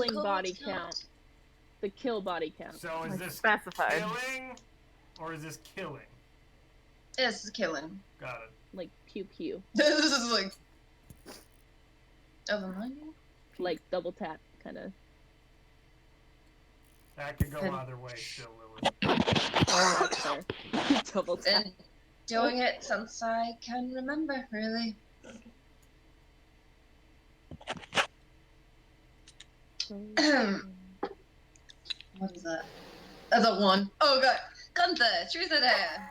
killing body count. The kill body count. So is this specified killing, or is this killing? This is killing. Got it. Like pew pew. This is like. Oh, the Like double tap, kind of. That could go either way still, Lillith. Double tap. Been doing it since I can remember, really. What is that? That's a 1. Oh god. Gunthar, truth or dare?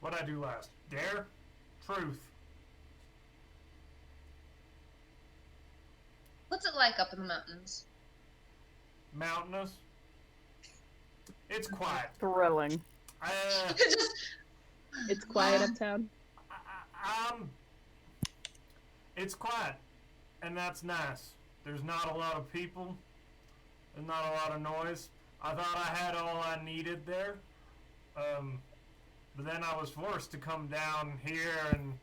What'd I do last? Dare? Truth. What's it like up in the mountains? Mountainous? It's quiet. thrilling. It's quiet uptown. It's quiet, and that's nice. There's not a lot of people. There's not a lot of noise. I thought I had all I needed there, but then I was forced to come down here, and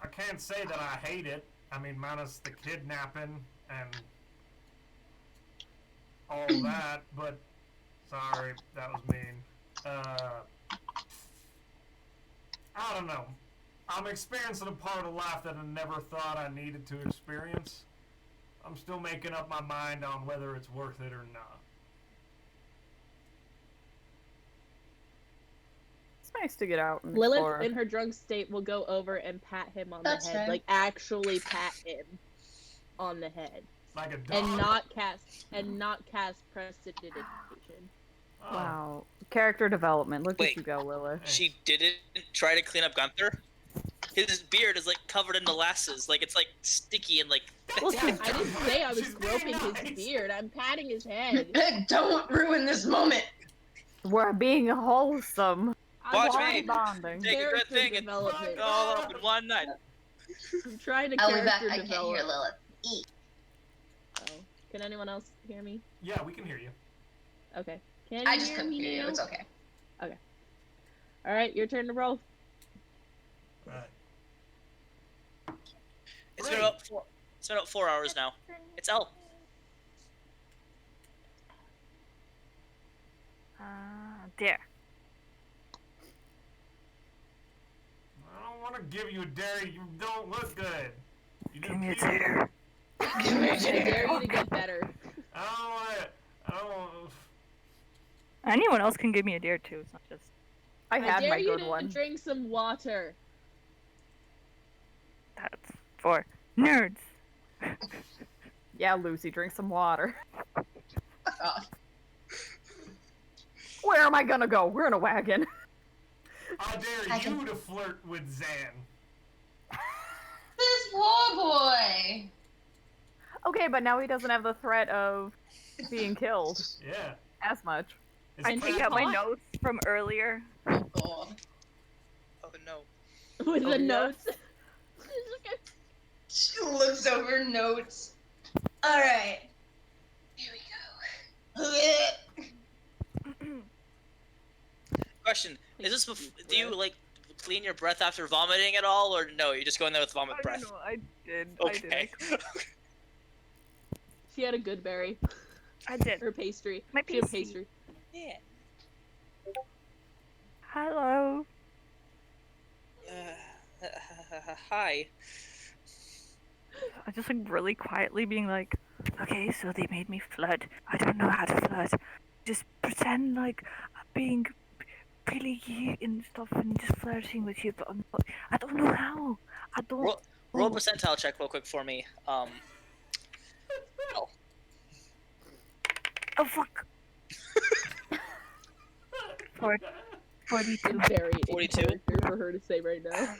I can't say that I hate it. I mean, minus the kidnapping and all that, but sorry, that was mean. I don't know. I'm experiencing a part of life that I never thought I needed to experience. I'm still making up my mind on whether it's worth it or not. It's nice to get out and Lillith, explore. in her drunk state, will go over and pat him on That's the head. fair. Like, actually pat him on the head. Like a dog. And not cast prestidigitation. Oh. Wow. Character development. Look Wait. at you go, Lilith. She didn't try to clean up Gunthar? His beard is like covered in molasses, like it's like sticky and like. Listen, I didn't say I was She's being groping nice. his beard. I'm patting his head. Don't ruin this moment! We're being wholesome. Watch I'm me. Bonding. Take a good character thing and development. all up in one night. I'm trying to I'll be back. character I can't develop. hear Lilith. Oh. Can anyone else hear me? Yeah, we can hear you. Okay. Can I you just hear couldn't me hear you. now? It's okay. Alright, your turn to roll. Right. It's been about 4 hours now. It's L. Dare. I don't want to give you a dare. You don't look good. You Give me a do- dare. Give me a I dare dare. you to get better. I don't want it. I don't want. Anyone else can give me a dare too. It's not just. I had dare my you good to one. drink some water. That's for nerds. Yeah, Lucy, drink some water. Fuck off. Where am I gonna go? We're in a wagon. I dare I you can- to flirt with Zan. This poor boy! Okay, but now he doesn't have the threat of being killed Yeah. as much. It's I And take he's out my hot. notes from earlier. Oh god. Oh no. With Oh, the yeah? notes. She looks over notes. Alright. Here we go. Question: is this? Do you like clean your breath after vomiting at all, or no? You just go in there with vomit I breath. don't know. I did. Okay. She had a good berry. I did. Or pastry. My She had pastry. pastry. Yeah. Hello. Hi. I just like really quietly being like, okay, so they made me flirt. I don't know how to flirt. Just pretend like I'm being really cute and stuff and just flirting with you, but I'm not, I don't know how. I don't. Roll a percentile check real quick for me. Oh. Oh fuck. 42. Very 42? in character for her to say right now.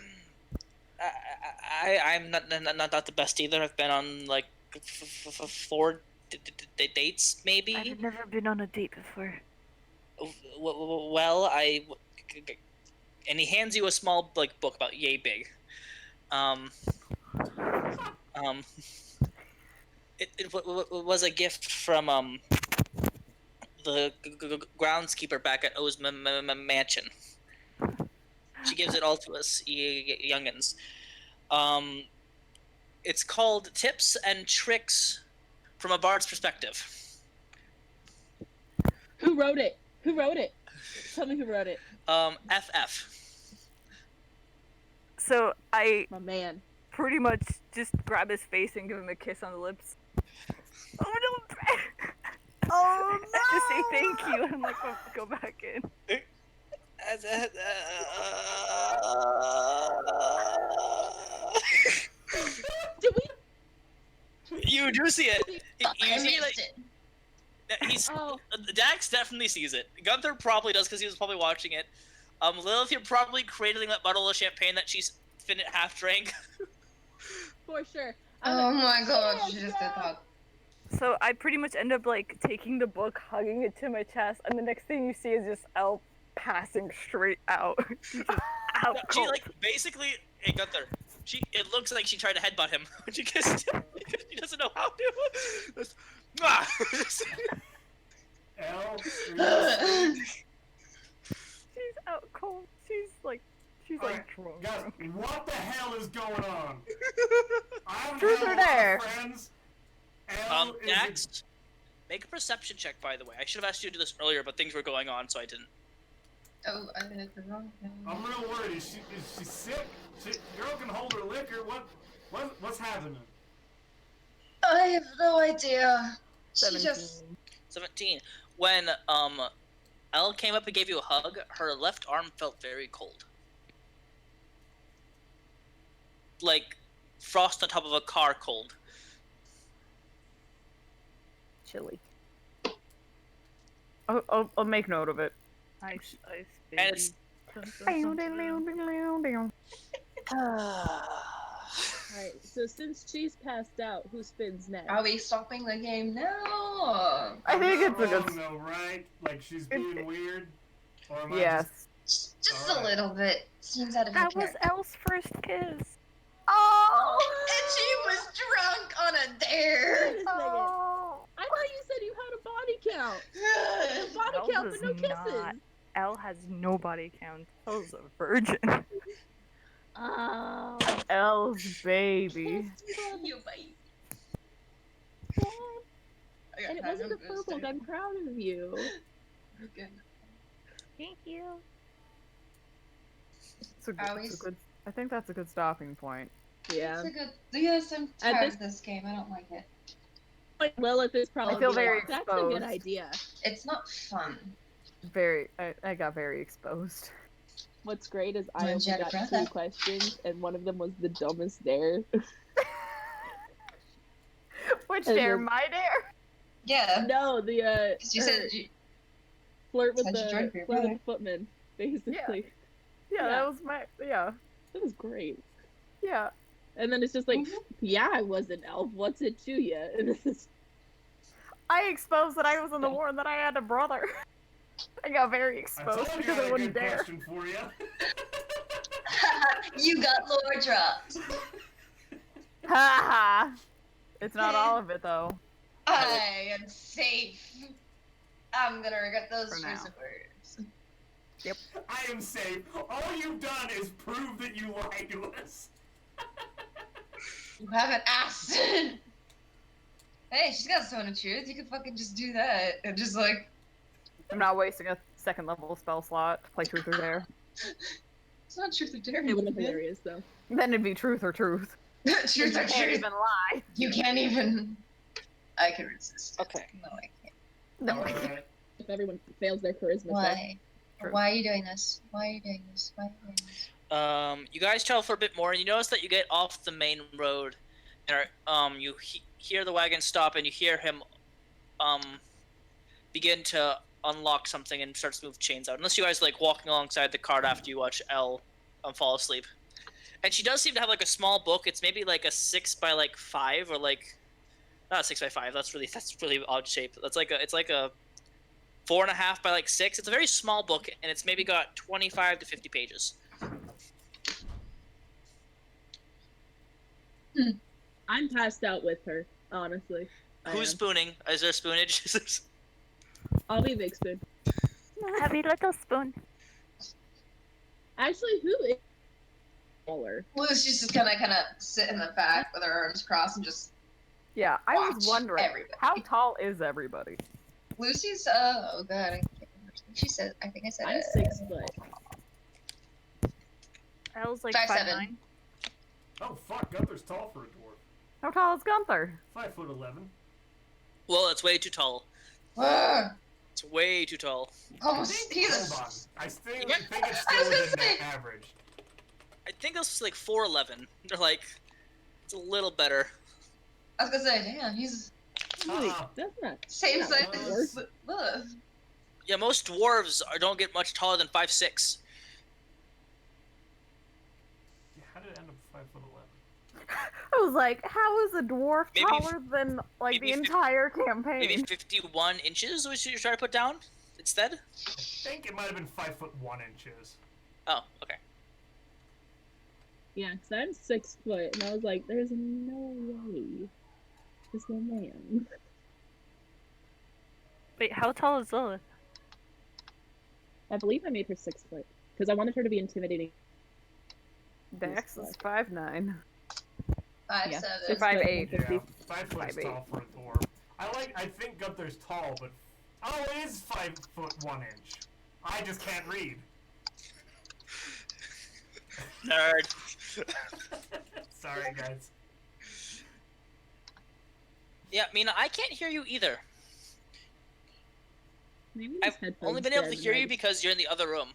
I'm not the best either. I've been on like 4 dates maybe. I've never been on a date before. Well, and he hands you a small like book about yay big. It was a gift from the groundskeeper back at O's mansion. She gives it all to us youngins. It's called Tips and Tricks from a Bard's Perspective. Who wrote it? Who wrote it? Tell me who wrote it. FF. So I My man. pretty much just grab his face and give him a kiss on the lips. Oh no! Oh And just say thank you and like go back in. Did we? You do see it. You I see, like, missed it. he's Oh. Dax definitely sees it. Gunthar probably does because he was probably watching it. Lillith, you're probably cradling that bottle of champagne that she's half drank. For sure. Oh my god, yeah, she just did that. So I pretty much end up like taking the book, hugging it to my chest, and the next thing you see is just Elle passing straight out. She's just out She cold. like basically, hey Gunther, it looks like she tried to headbutt him when she kissed him because she doesn't know how to. Elle, She's out cold. She's like drunk. guys, what the hell is going on? I'm Truth or dare? friends. Elle is Dax, make a perception check. By the way, I should have asked you to do this earlier, but things were going on, so I didn't. Oh, I did it the wrong thing. I'm real worried. Is she sick? Girl can hold her liquor. What's happening? I have no idea. She 17. just. 17. When Elle came up and gave you a hug, her left arm felt very cold. Like frost on top of a car cold. Chilly. I'll make note of it. Ice, And it's Alright, so since she's passed out, who spins next? Are we stopping the game now? I think it's a good. Wrong, though, right? Like she's being weird. Or am I Yes. Just Alright. a little bit. Seems out of my That was character. Elle's first kiss. Oh. And she was drunk on a dare. Wait a second. Oh. I thought you said you had a body count. Body Elle count, does but no kisses. not. Elle has no body count. Elle's a virgin. Oh. Elle's baby. You bite. And it wasn't the purple. I'm proud of you. Okay. Thank you. It's a good. I think that's a good stopping point. Yeah. It's a good. Yes, I'm At tired this- of this game. I don't like it. Lilith is probably. I feel like, very That's a exposed. good idea. It's not fun. I got very exposed. What's great is I Don't only you have a got brother? 2 questions, and one of them was the dumbest dare. Which And dare? then- My dare? Yeah. No, the 'Cause you said you, flirt with said you joined for the your flirt with brother. the footman, basically. Yeah, Yeah. that was my. Yeah. That was great. Yeah. And then it's just like, Mhm. yeah, I was an elf. What's it to you? And it's just, I exposed that I was in the war and that I had a brother. I got very I exposed told you because I I had a wouldn't good dare. question for you. you got lore dropped. Ha ha! It's not all of it though. I am safe. I'm gonna regret those For choice now. of words. I am safe. All you've done is prove that you lied to us. You haven't asked. Hey, she's got Stone of Truth. You could fucking just do that and just like. I'm not wasting a second level spell slot to play truth or dare. It's not Truth or Dare. it would have been hilarious though. Then it'd be truth or truth. Truth You or can't Truth. even lie. You can't even. I can resist. Okay. No, I can't. No. Alright. If everyone fails their charisma check. Why? True. Why are you doing this? Why are you doing this? Why are you doing this? You guys travel for a bit more, and you notice that you get off the main road, and you hear the wagon stop, and you hear him begin to unlock something and starts to move chains out. Unless you guys like walking alongside the cart after you watch Elle fall asleep. And she does seem to have like a small book. It's maybe like a 6x5 or like not a 6x5. That's really odd shape. It's like a 4.5 by 6. It's a very small book, and it's maybe got 25 to 50 pages. I'm passed out with her, honestly. I Who's am. spooning? Is there spoonage? I'll be Big Spoon. Heavy little spoon. Actually, who is? taller. Lucy's just gonna kind of sit in the back with her arms crossed and just Yeah, I was watch wondering, everybody. how tall is everybody? Lucy's, oh god, I can't remember. She said, I think I said I'm it. 6 foot. Elle's like 5'7". 5'9". Oh fuck, Gunther's tall for a dwarf. How tall is Gunthar? 5'11". Well, it's way too tall. Ah, It's way too tall. almost, he's Hold on. I still Yeah. think it's I was still gonna within say- that average. I think this was like 4'11". They're like, it's a little better. I was gonna say, damn, he's Wait, Uh-uh. that's not. same Yeah, size of as course. Lilith. Yeah, most dwarves don't get much taller than 5'6". How did it end up 5'11"? I was like, how is a dwarf Maybe taller than like the maybe entire campaign? Maybe 51 inches was you try to put down instead? I think it might have been 5'1". Oh, okay. Yeah, because I'm 6 foot, and I was like, there's no way. This no man. Wait, how tall is Lilith? I believe I made her 6 foot because I wanted her to be intimidating. Dex is 5'9". 5'7". Yeah. 5'8". Yeah, 5 foot's 5'8". tall for a dwarf. I think Gunther's tall, but it is 5'1". I just can't read. Nerd. Sorry, guys. Yeah, Mina, I can't hear you either. Maybe I've these headphones only been able to dead, hear and I you just- because you're in the other room.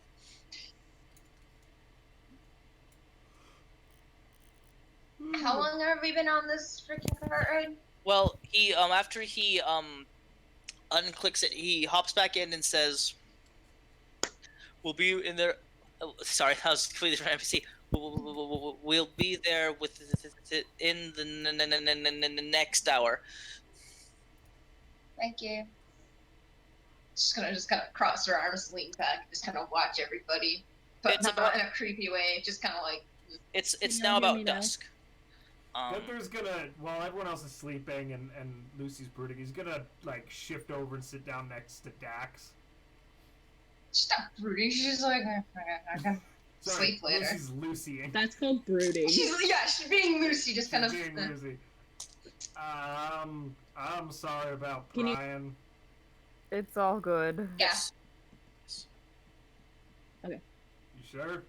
How long have we been on this freaking cart ride? Well, he after he unclicks it, he hops back in and says, "We'll be in there." Oh, sorry, that was completely different NPC. We'll be there with in the next hour. Thank you. Just gonna kind of cross her arms, lean back, just kind of watch everybody, but It's not about- in a creepy way. Just kind of like, It's Can now y'all hear about me now? dusk. Gunther's gonna, while everyone else is sleeping and Lucy's brooding, he's gonna like shift over and sit down next to Dax. stop brooding. She's just like, I can Sorry, sleep later. Lucy's Lucy. That's called brooding. She's being Lucy, just kind of. Being Lucy. I'm sorry about Can you- Brian. It's all good. Yeah. Yes. You sure?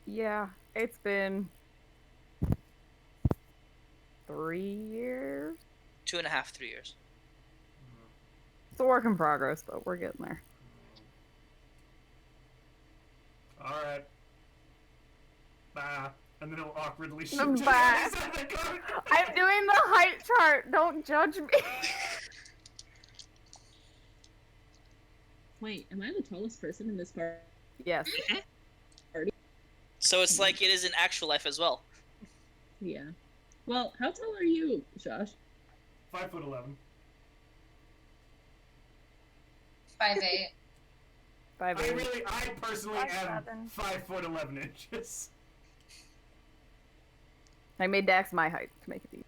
Yeah, it's been 3 years. 2.5, 3 years. It's a work in progress, but we're getting there. Alright. Bye. And then he'll awkwardly shift Bye. to the other side of the cart. I'm doing the height chart. Don't judge me. Wait, am I the tallest person in this part? Yes. So it's like it is in actual life as well. Yeah. Well, how tall are you, Josh? 5'11". 5'8". 5'8". I personally am 5'7". 5'11". I made Dax my height to make it easy.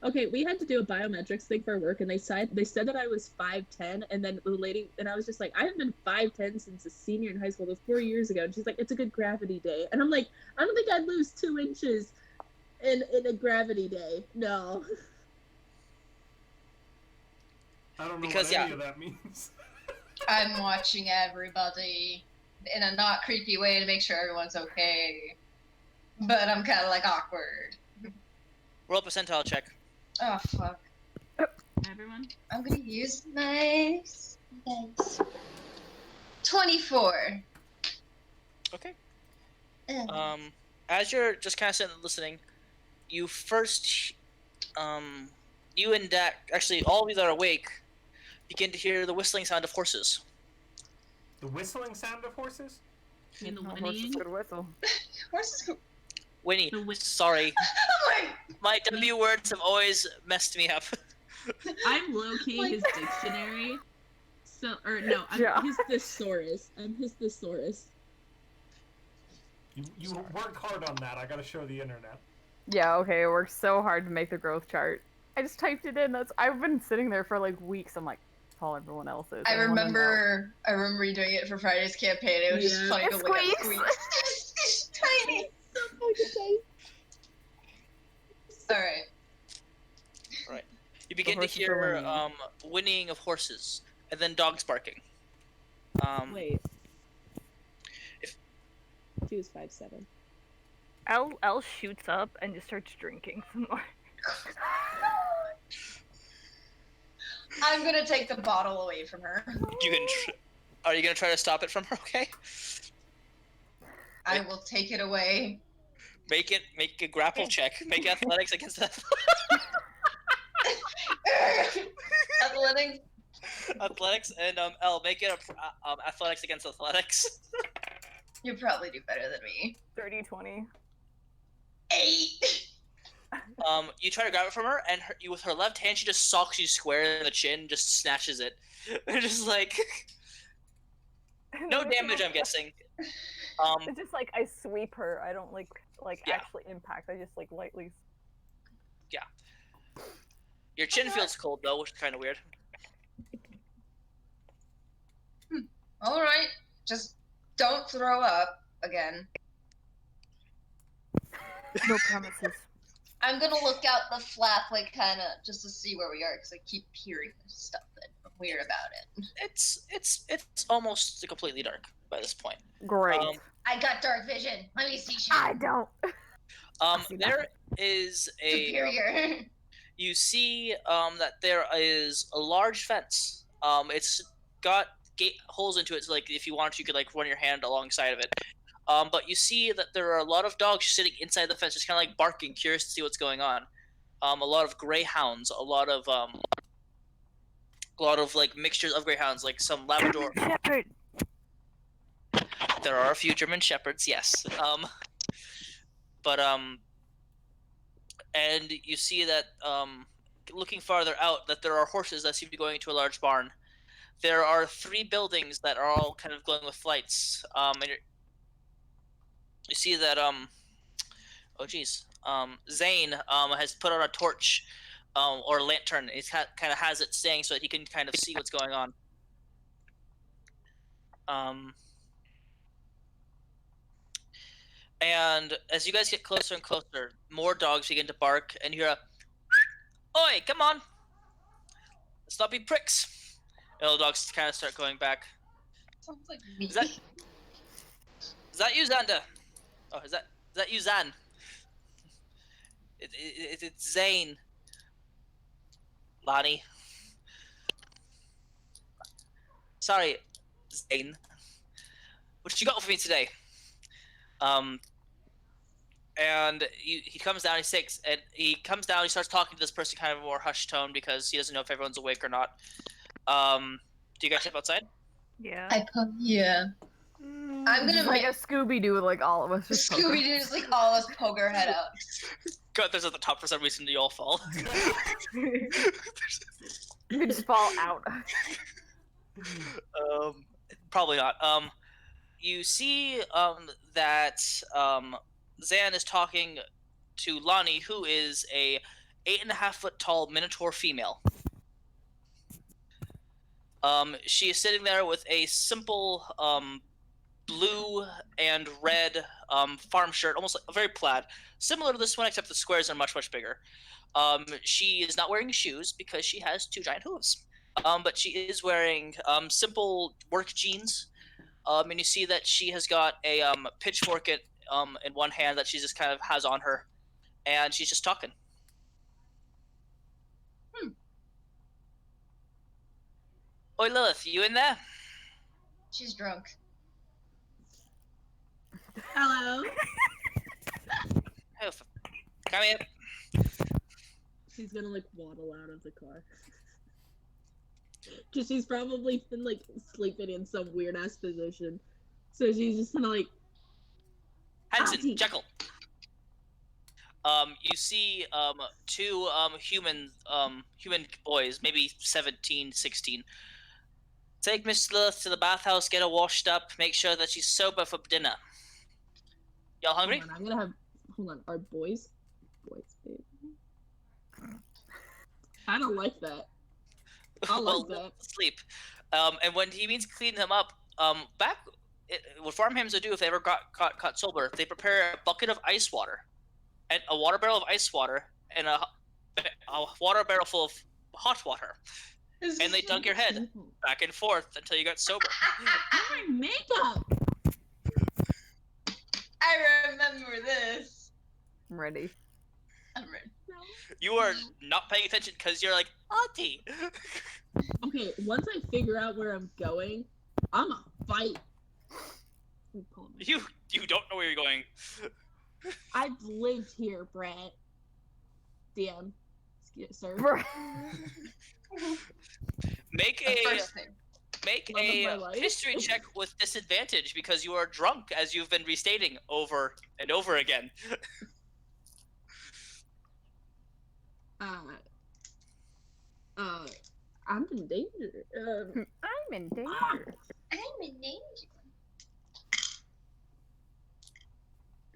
Okay, we had to do a biometrics thing for work, and they said that I was 5'10", and then the lady, and I was just like, I haven't been 5'10" since a senior in high school. That was 4 years ago. And she's like, it's a good gravity day, and I'm like, I don't think I'd lose 2 inches in a gravity day. No. I don't know Because, what yeah. any of that means. I'm watching everybody in a not creepy way to make sure everyone's okay. But I'm kind of like awkward. Roll a percentile check. Oh fuck. Everyone? I'm gonna use my dice. 24. Okay. Ugh. As you're just kind of sitting and listening, you first, you and Dak, actually all of you that are awake, begin to hear the whistling sound of horses. The whistling sound of horses? And the A horse whinnying? is good whistle. Horses go. Winnie, The whi- sorry, I'm my W words have always messed me up. I'm low-key Like- his dictionary. So, or no, I'm Yeah. his thesaurus. I'm his thesaurus. You work hard on that. I gotta show the internet. Yeah, okay, it worked so hard to make the growth chart. I just typed it in. I've been sitting there for like weeks. I'm like, that's all everyone else is. I wanna know. remember you doing it for Friday's campaign. It was just Yeah. funny to It look at squeaks. squeaks. Tiny So fucking tight. Alright. You begin to horses are hear whinnying. whinnying of horses, and then dogs barking. Wait. If- She was 5'7". Elle shoots up and just starts drinking some more. I'm gonna take the bottle away from her. You can. Are you gonna try to stop it from her? Okay. I will take it away. Make a grapple check. Make athletics against that. Athletics. Athletics and Elle, make it athletics against athletics. You probably do better than me. 30-20. 8. You try to grab it from her, and with her left hand, she just socks you square in the chin, just snatches it. Just like no damage, I'm guessing. It's just like I sweep her. I don't like Yeah. actually impact. I just like lightly. Your chin feels cold though, which is kind of weird. Alright. Just don't throw up again. No promises. I'm gonna look out the flap, like, kinda, just to see where we are, because I keep hearing stuff that's weird about it. It's almost completely dark by this point. Great. I got dark vision. Let me see shit. I don't. See There is a Superior. you see that there is a large fence. It's got holes into it, so like if you wanted, you could like run your hand alongside of it. But you see that there are a lot of dogs sitting inside the fence, just kind of like barking, curious to see what's going on. A lot of greyhounds, a lot of like mixtures of greyhounds, like some Labrador. German Shepherd. There are a few German shepherds, yes. And you see that looking farther out, that there are horses that seem to be going into a large barn. There are 3 buildings that are all kind of glowing with lights. And you see that Zane has put on a torch or a lantern. He kind of has it staying so that he can kind of see what's going on. And as you guys get closer and closer, more dogs begin to bark, and you hear a, "Oi, come on! Let's not be pricks!" And all the dogs kind of start going back. Sounds like me. Is that you, Xander? Oh, is that you, Zan? It's Zane. Lonnie. Sorry, Zane. What you got for me today? And he comes down, he starts talking to this person kind of a more hushed tone because he doesn't know if everyone's awake or not. Do you guys step outside? Yeah. Yeah. I'm gonna like make a Scooby-Doo, like all of us. Just Scooby Doo just like all of us poke our head out. Gunthars at the top for some reason. You all fall. You just fall out. Probably not. You see that Zan is talking to Lonnie, who is a 8.5-foot tall Minotaur female. She is sitting there with a simple blue and red farm shirt, almost like very plaid, similar to this one, except the squares are much, much bigger. She is not wearing shoes because she has 2 giant hooves. But she is wearing simple work jeans. And you see that she has got a pitchfork in one hand that she just kind of has on her, and she's just talking. Oi, Lillith, you in there? She's drunk. Hello. Oh, come here. She's gonna like waddle out of the car. Cause she's probably been like sleeping in some weird ass position. So she's just gonna like Hanson, Jekyll. You see 2 human boys, maybe 17, 16. Take Miss Lillith to the bathhouse, get her washed up, make sure that she's sober for dinner. Y'all hungry? Hold on, I'm gonna have. Hold on, are boys? Babe. I don't like that. I like that. Sleep. And when he means clean him up, back what farmhands would do if they ever got caught sober, they prepare a bucket of ice water, and a water barrel of ice water, and a water barrel full of hot water, and they dunk your head back and forth until you got sober. My makeup. I remember this. I'm ready. I'm ready. You are not paying attention because you're like, Auntie. Okay, once I figure out where I'm going, I'm a fight. You don't know where you're going. I've lived here, Bret. DM. Excuse, sir. Make The a first thing. Love of my life. history check with disadvantage because you are drunk, as you've been restating over and over again. I'm in danger. I'm in danger. I'm in danger.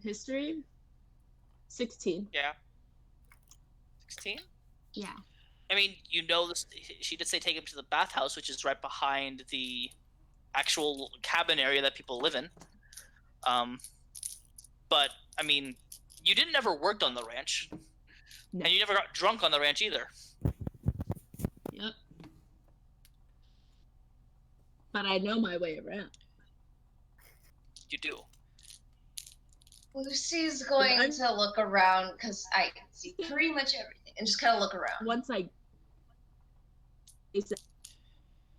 History? 16. Yeah. 16? Yeah. I mean, you know this. She did say take him to the bathhouse, which is right behind the actual cabin area that people live in. But I mean, you didn't ever worked on the ranch, No. and you never got drunk on the ranch either. Yep. But I know my way around. You do. Lucy's going to look around because I can see pretty much everything and just kind of look around. Once I...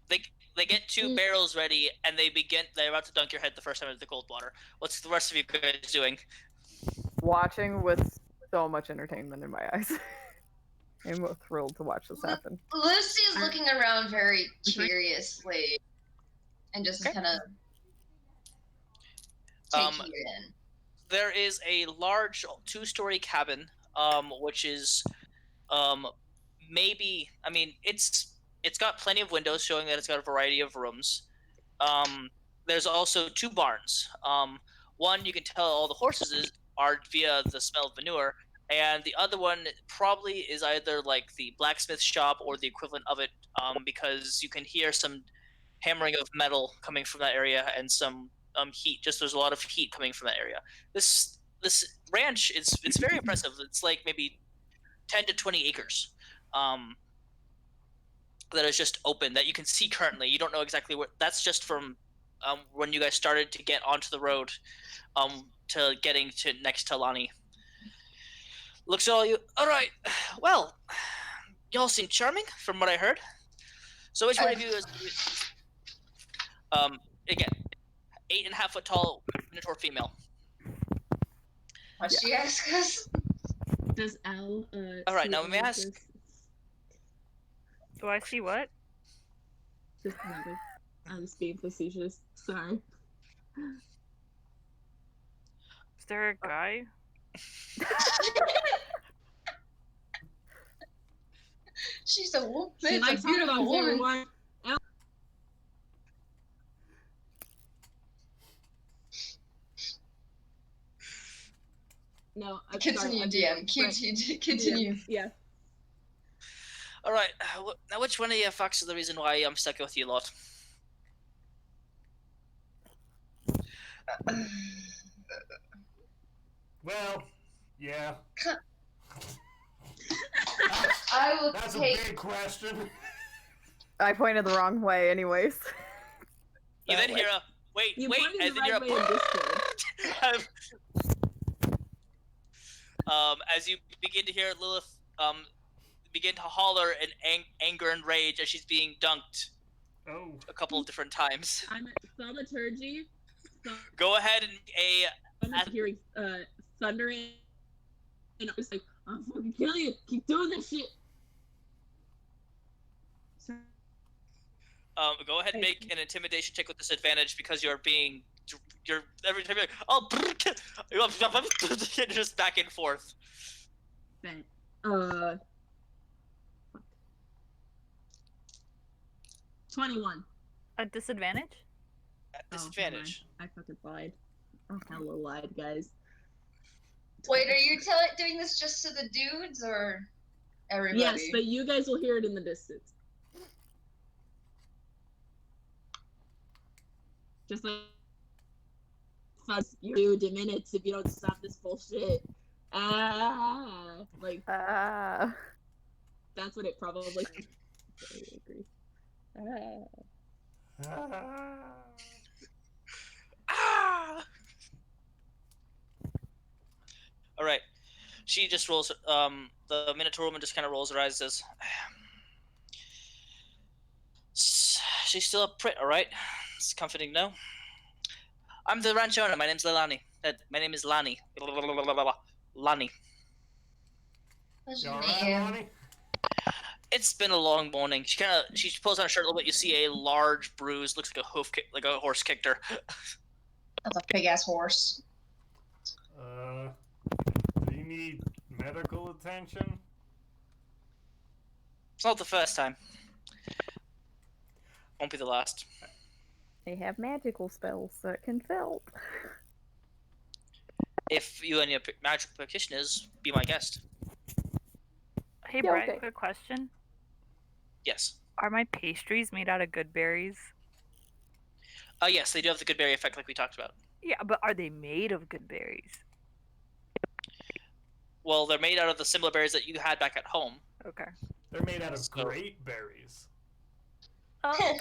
They get two barrels ready, and they're about to dunk your head the first time into the cold water. What's the rest of you guys doing? Watching with so much entertainment in my eyes. I'm thrilled to watch this happen. Lucy's looking around very curiously and just kind of taking it in. There is a large 2-story cabin, which is maybe, I mean, it's got plenty of windows showing that it's got a variety of rooms. There's also 2 barns. One you can tell all the horses are via the smell of manure, and the other one probably is either like the blacksmith shop or the equivalent of it, because you can hear some hammering of metal coming from that area and some heat. Just there's a lot of heat coming from that area. This ranch it's very impressive. It's like maybe 10 to 20 acres. That is just open that you can see currently. You don't know exactly where. That's just from when you guys started to get onto the road to getting to next to Lonnie. Looks at all you. All right. Well, y'all seem charming from what I heard. So which one of you is? Again, 8.5 foot tall Minotaur female. What'd she ask us? Does Al... All right, now may I ask? Do I see what? Just another. I'm just being facetious. Sorry. Is there a guy? She's a woman. She It's likes a beautiful hot dogs, woman. everyone. No, I'm Continue, sorry, DM. Continue. Yeah. All right. Now, which one of you fucks is the reason why I'm stuck with you lot? Well, yeah. I will That's a take. big question. I pointed the wrong way anyways. You then hear a wait, You wait, pointed and the then right you're way in Discord. as you begin to hear Lillith begin to holler in anger and rage as she's being dunked Oh. a couple of different times. I'm at thaumaturgy. Go ahead and I'm hearing thundering, and I was like, "I'm fucking killing you! Keep doing this shit!" go ahead and make an intimidation check with disadvantage because you're every time you're like, oh, just back and forth. Bet. 21. A disadvantage? At disadvantage. I fucking lied. I hella lied, guys. Wait, are you doing this just to the dudes or everybody? Yes, but you guys will hear it in the distance. Just like us you 2 minutes if you don't stop this bullshit. Like, that's what it probably. I agree. All right. She just rolls. The Minotaur woman just kind of rolls her eyes. And says, "She's still a Bret, all right? It's comforting, no? I'm the ranch owner. My name's Lilani. My name is Lani. Lani. What's You your alright, name? Lonnie? She been a long morning. She pulls on her shirt a little bit. You see a large bruise. Looks like like a horse kicked her. That's a big ass horse. Do you need medical attention? It's not the first time. Won't be the last. They have magical spells that can help. If you and your magic practitioners, be my guest. Hey, Yeah, Bret, okay. quick question. Yes. Are my pastries made out of good berries? Yes, they do have the good berry effect like we talked about. Yeah, but are they made of good berries? Well, they're made out of the similar berries that you had back at home. Okay. They're made out of So- great berries. Oh.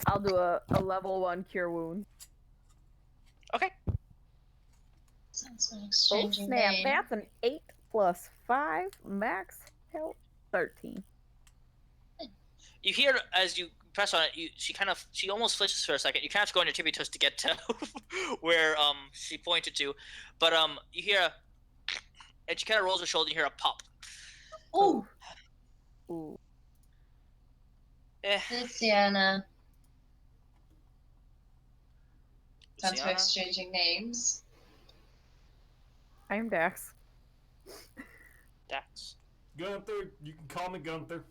I'll do a level 1 cure wound. Okay. Sounds like Oh exchanging snap, name. that's an 8 plus 5, max health 13. You hear as you press on it, she almost flinches for a second. You kind of have to go on your tippy toes to get to where she pointed to, but you hear, and she kind of rolls her shoulder. You hear a pop. Ooh, Ooh. Lucianna. Time for Lucianna? exchanging names. I'm Dax. Dax. Gunthar, you can call me Gunthar.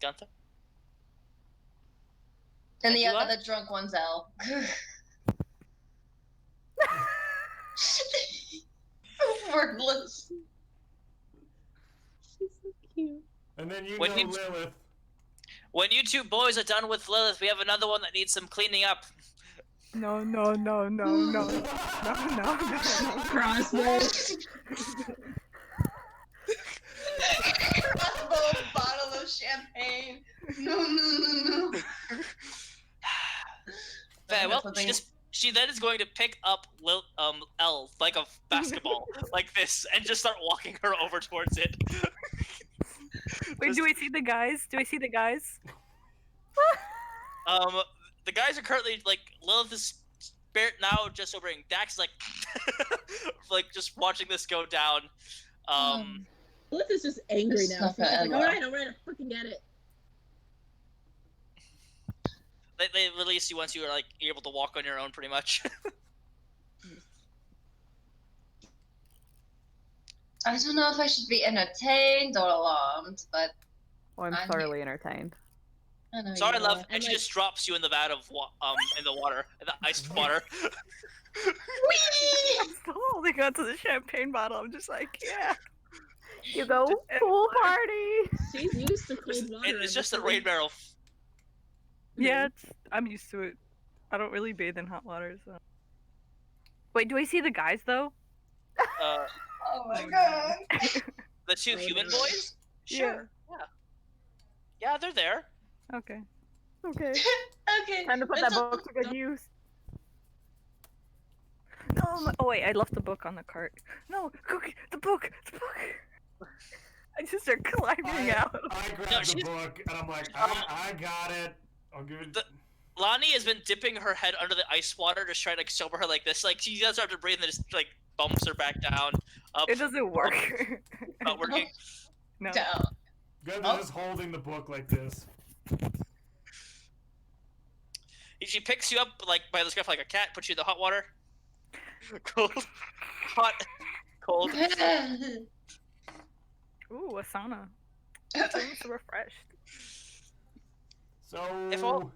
Gunthar. And the you other are? drunk one's L. Wordless. She's so cute. And then you When know you- Lillith. When you two boys are done with Lilith, we have another one that needs some cleaning up. No, no, no, no, no. No, no, no, no. Crossbow. Crossbow, bottle of champagne. No. Very well. Something- She then is going to pick up Elle like a basketball, like this, and just start walking her over towards it. Wait, do we see the guys? Do we see the guys? The guys are currently like Lilith is spirit now just obeying. Dax is like, like just watching this go down. Lilith is just angry This now. is not She's like, gonna end well. alright, I fucking get it. They release you once you're able to walk on your own, pretty much. I don't know if I should be entertained or alarmed, but Oh, I'm I'm thoroughly entertained. I know Sorry, you love. are. And she just drops you in the vat of in the water, in the iced water. Whee! I'm still holding on to the champagne bottle. I'm just like, yeah. You go, pool party! She's used to cold water. It's just a rain barrel. Yeah, I'm used to it. I don't really bathe in hot water, so. Wait, do I see the guys though? Uh, Oh my god. the two Oh, human no. boys. Sure. Yeah, they're there. Okay. Okay. Okay. Time to put that book to good use. No, oh wait, I left the book on the cart. No, Cookie, the book. I just start climbing out. I grabbed No, the she's- book and I'm like, I got it. I'll give it. Lonnie has been dipping her head under the ice water, just trying to sober her like this. Like she does start to breathe, and then just bumps her back down. Up, It doesn't work. not working. No. Down. Gunthar's just holding the book like this. She picks you up by the scruff like a cat, puts you in the hot water. Cold, hot, cold. Ooh, a sauna. Feeling so refreshed. So.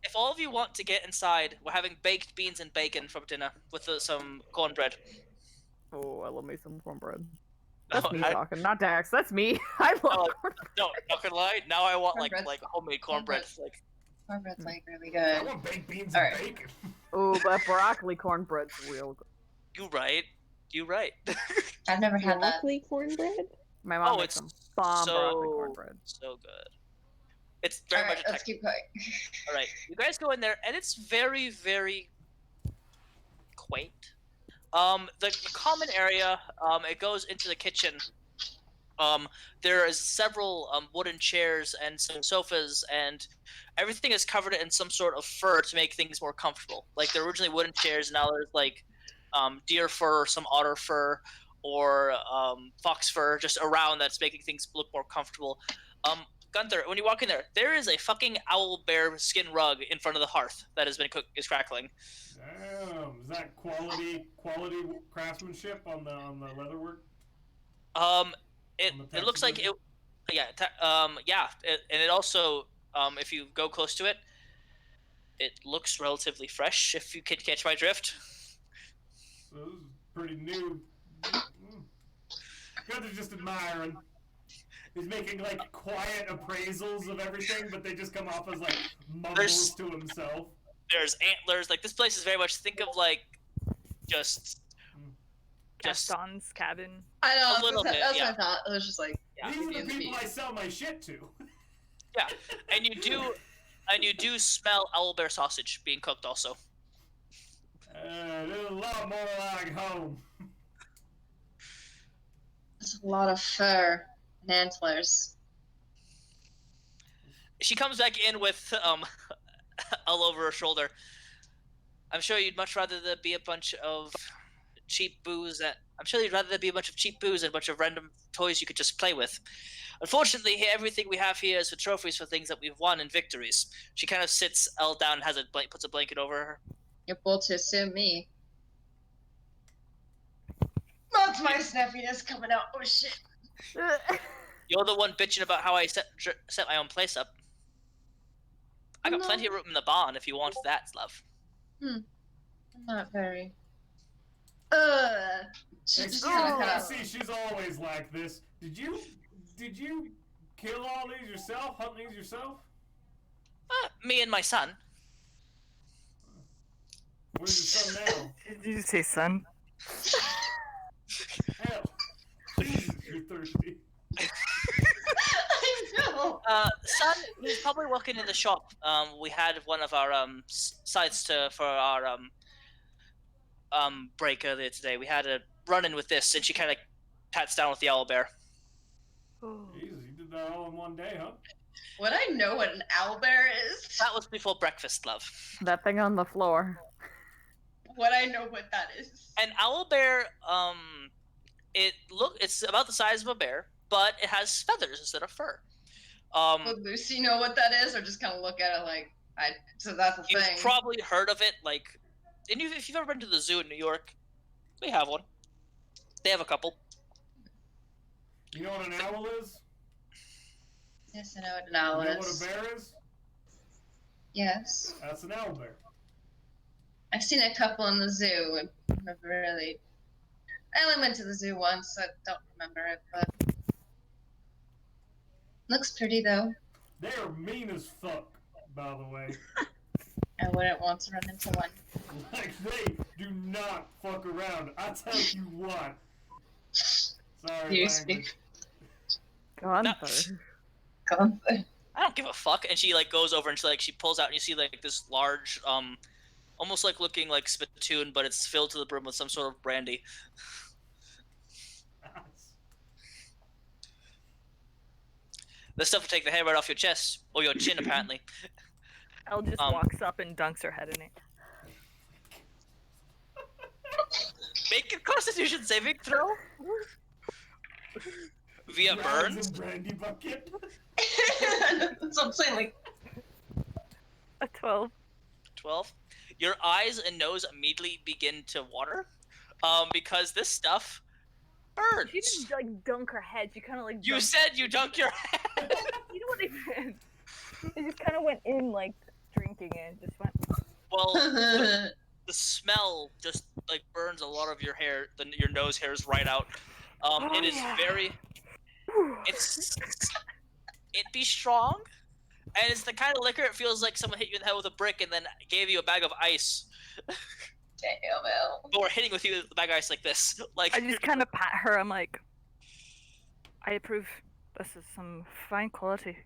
If all of you want to get inside, we're having baked beans and bacon for dinner with some cornbread. Oh, I love me some cornbread. That's me I- talking, not Dax. That's me. I love Oh, cornbread. No, not gonna lie. Now I want Cornbread's- homemade cornbread. Cornbread's like really I good. want baked beans All and right. bacon. Oh, but broccoli cornbread's real good. You right. I've never had that. Broccoli cornbread? My mom Oh, makes it's some bomb so broccoli cornbread. so good. It's very Alright, much a let's keep going. All right, you guys go in there, and it's very, very quaint. The common area, it goes into the kitchen. There is several wooden chairs and some sofas, and everything is covered in some sort of fur to make things more comfortable. Like they're originally wooden chairs, and now there's like deer fur, some otter fur, or fox fur just around that's making things look more comfortable. Gunthar, when you walk in there, there is a fucking owl bear skin rug in front of the hearth that has been is crackling. Damn, is that quality craftsmanship on the leatherwork? It looks like it. Yeah, and it also, if you go close to it, it looks relatively fresh. If you can catch my drift. So this is pretty new. Gunther's just admiring. He's making like quiet appraisals of everything, but they just come off as like mumbles to himself. There's antlers. Like this place is very much, think of like just Gaston's cabin. I know, A little bit, that's yeah. what I thought. It was just like, Yeah. These are the Airbnb. people I sell my shit to. Yeah, and you do smell owlbear sausage being cooked also. There's a lot more like home. There's a lot of fur and antlers. She comes back in with all over her shoulder. I'm sure you'd much rather there be a bunch of cheap booze. I'm sure you'd rather there be a bunch of cheap booze and a bunch of random toys you could just play with. Unfortunately, everything we have here is for trophies for things that we've won and victories. She kind of sits Elle down and puts a blanket over her. You're bold to assume me. That's my snuffiness coming out. Oh shit. You're the one bitching about how I set my own place up. I got No. plenty of room in the barn if you want that, love. I'm not very. She's just I see she's always like this. Did you kill all these yourself? Hunt these yourself? Me and my son. Where's your son now? Did you say son? Hell. Jesus, you're thirsty. I know. Son, he's probably working in the shop. We had one of our sites for our break earlier today. We had a run-in with this, and she kind of pats down with the owlbear. Jesus, you did that all in one day, huh? Would I know what an owlbear is? That was before breakfast, love. That thing on the floor. Would I know what that is? An owlbear, it's about the size of a bear, but it has feathers instead of fur. Would Lucy know what that is, or just kind of look at it like, so that's a You've thing? probably heard of it, like, and if you've ever been to the zoo in New York, they have one. They have a couple. You know what an owl is? Yes, I know what an owl You know what is. a bear is? Yes. That's an owl bear. I've seen a couple in the zoo, and never really. I only went to the zoo once, so I don't remember it, but. Looks pretty, though. They are mean as fuck, by the way. I wouldn't want to run into one. Like, they do not fuck around. I tell you what. Sorry, You language. speak. Gunther. Gunther. I don't give a fuck. And she like goes over and she pulls out and you see like this large, almost like looking like spittoon, but it's filled to the brim with some sort of brandy. This stuff will take the hair right off your chest or your chin, apparently. Elle just walks up and dunks her head in it. Make a Constitution saving throw. Via Rags burns. and brandy bucket. That's what I'm saying, like. A 12. 12. Your eyes and nose immediately begin to water, because this stuff burns. She didn't like dunk her head. She kind of like. You dunked- said you dunk your head. You know what I meant? It just kind of went in like drinking it. Just went. Well, the smell just like burns a lot of your hair, your nose hairs right out. It is yeah. very. It be strong, and it's the kind of liquor it feels like someone hit you in the head with a brick and then gave you a bag of ice. Damn, El. But we're hitting with you with the bag of ice like this. Like I just kind of pat her. I'm like, I approve. This is some fine quality.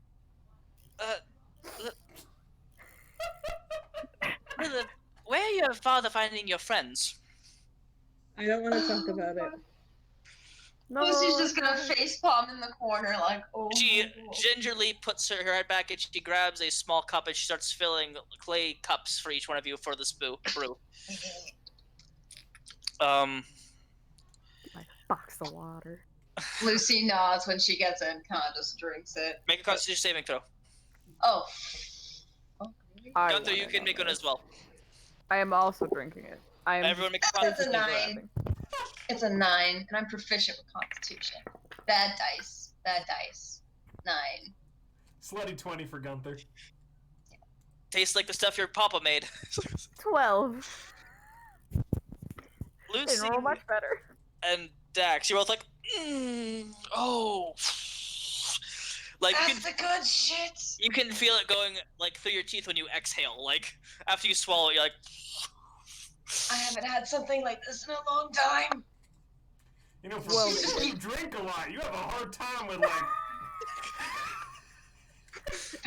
Lillith, where are your father finding your friends? I don't want to talk about it. No, Lucy's just gonna facepalm in the corner, like, oh. She gingerly puts her head back and she grabs a small cup and she starts filling clay cups for each one of you for this brew. like a box of water. Lucy nods when she gets in, kind of just drinks it. Make a Constitution saving throw. Oh. Gunthar, you can make one as well. I am also drinking it. I am. Everyone make a That's a Constitution. 9. It's a 9, and I'm proficient with Constitution. Bad dice. 9. Slutty 20 for Gunthar. Tastes like the stuff your papa made. 12. Lucy Didn't roll much better. and Dax, you're both like, oh. Like That's the good shit. you can feel it going like through your teeth when you exhale. Like after you swallow, you're like. I haven't had something like this in a long time. You know, for people who drink a lot, you have a hard time with like.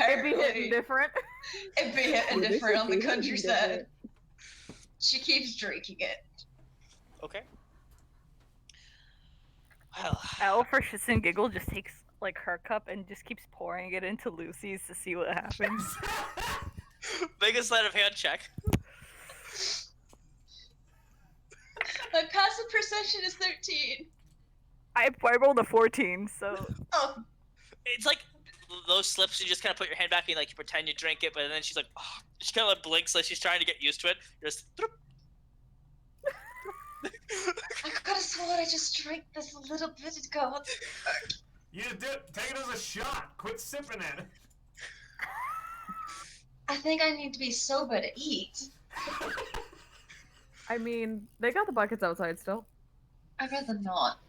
It'd be hitting different. It'd be hitting different on the countryside. She keeps drinking it. Okay. Well, Elle, for shits and giggle, just takes like her cup and just keeps pouring it into Lucy's to see what happens. make a sleight of hand check. My passive perception is 13. I rolled a 14, so Oh, It's like those slips. You just kind of put your hand back and like you pretend you drink it, but then she's like, oh. She kind of like blinks like she's trying to get used to it. You're just. I could have sworn I just drank this a little bit ago. You did. Take it as a shot. Quit sipping it. I think I need to be sober to eat. I mean, they got the buckets outside still. I'd rather not.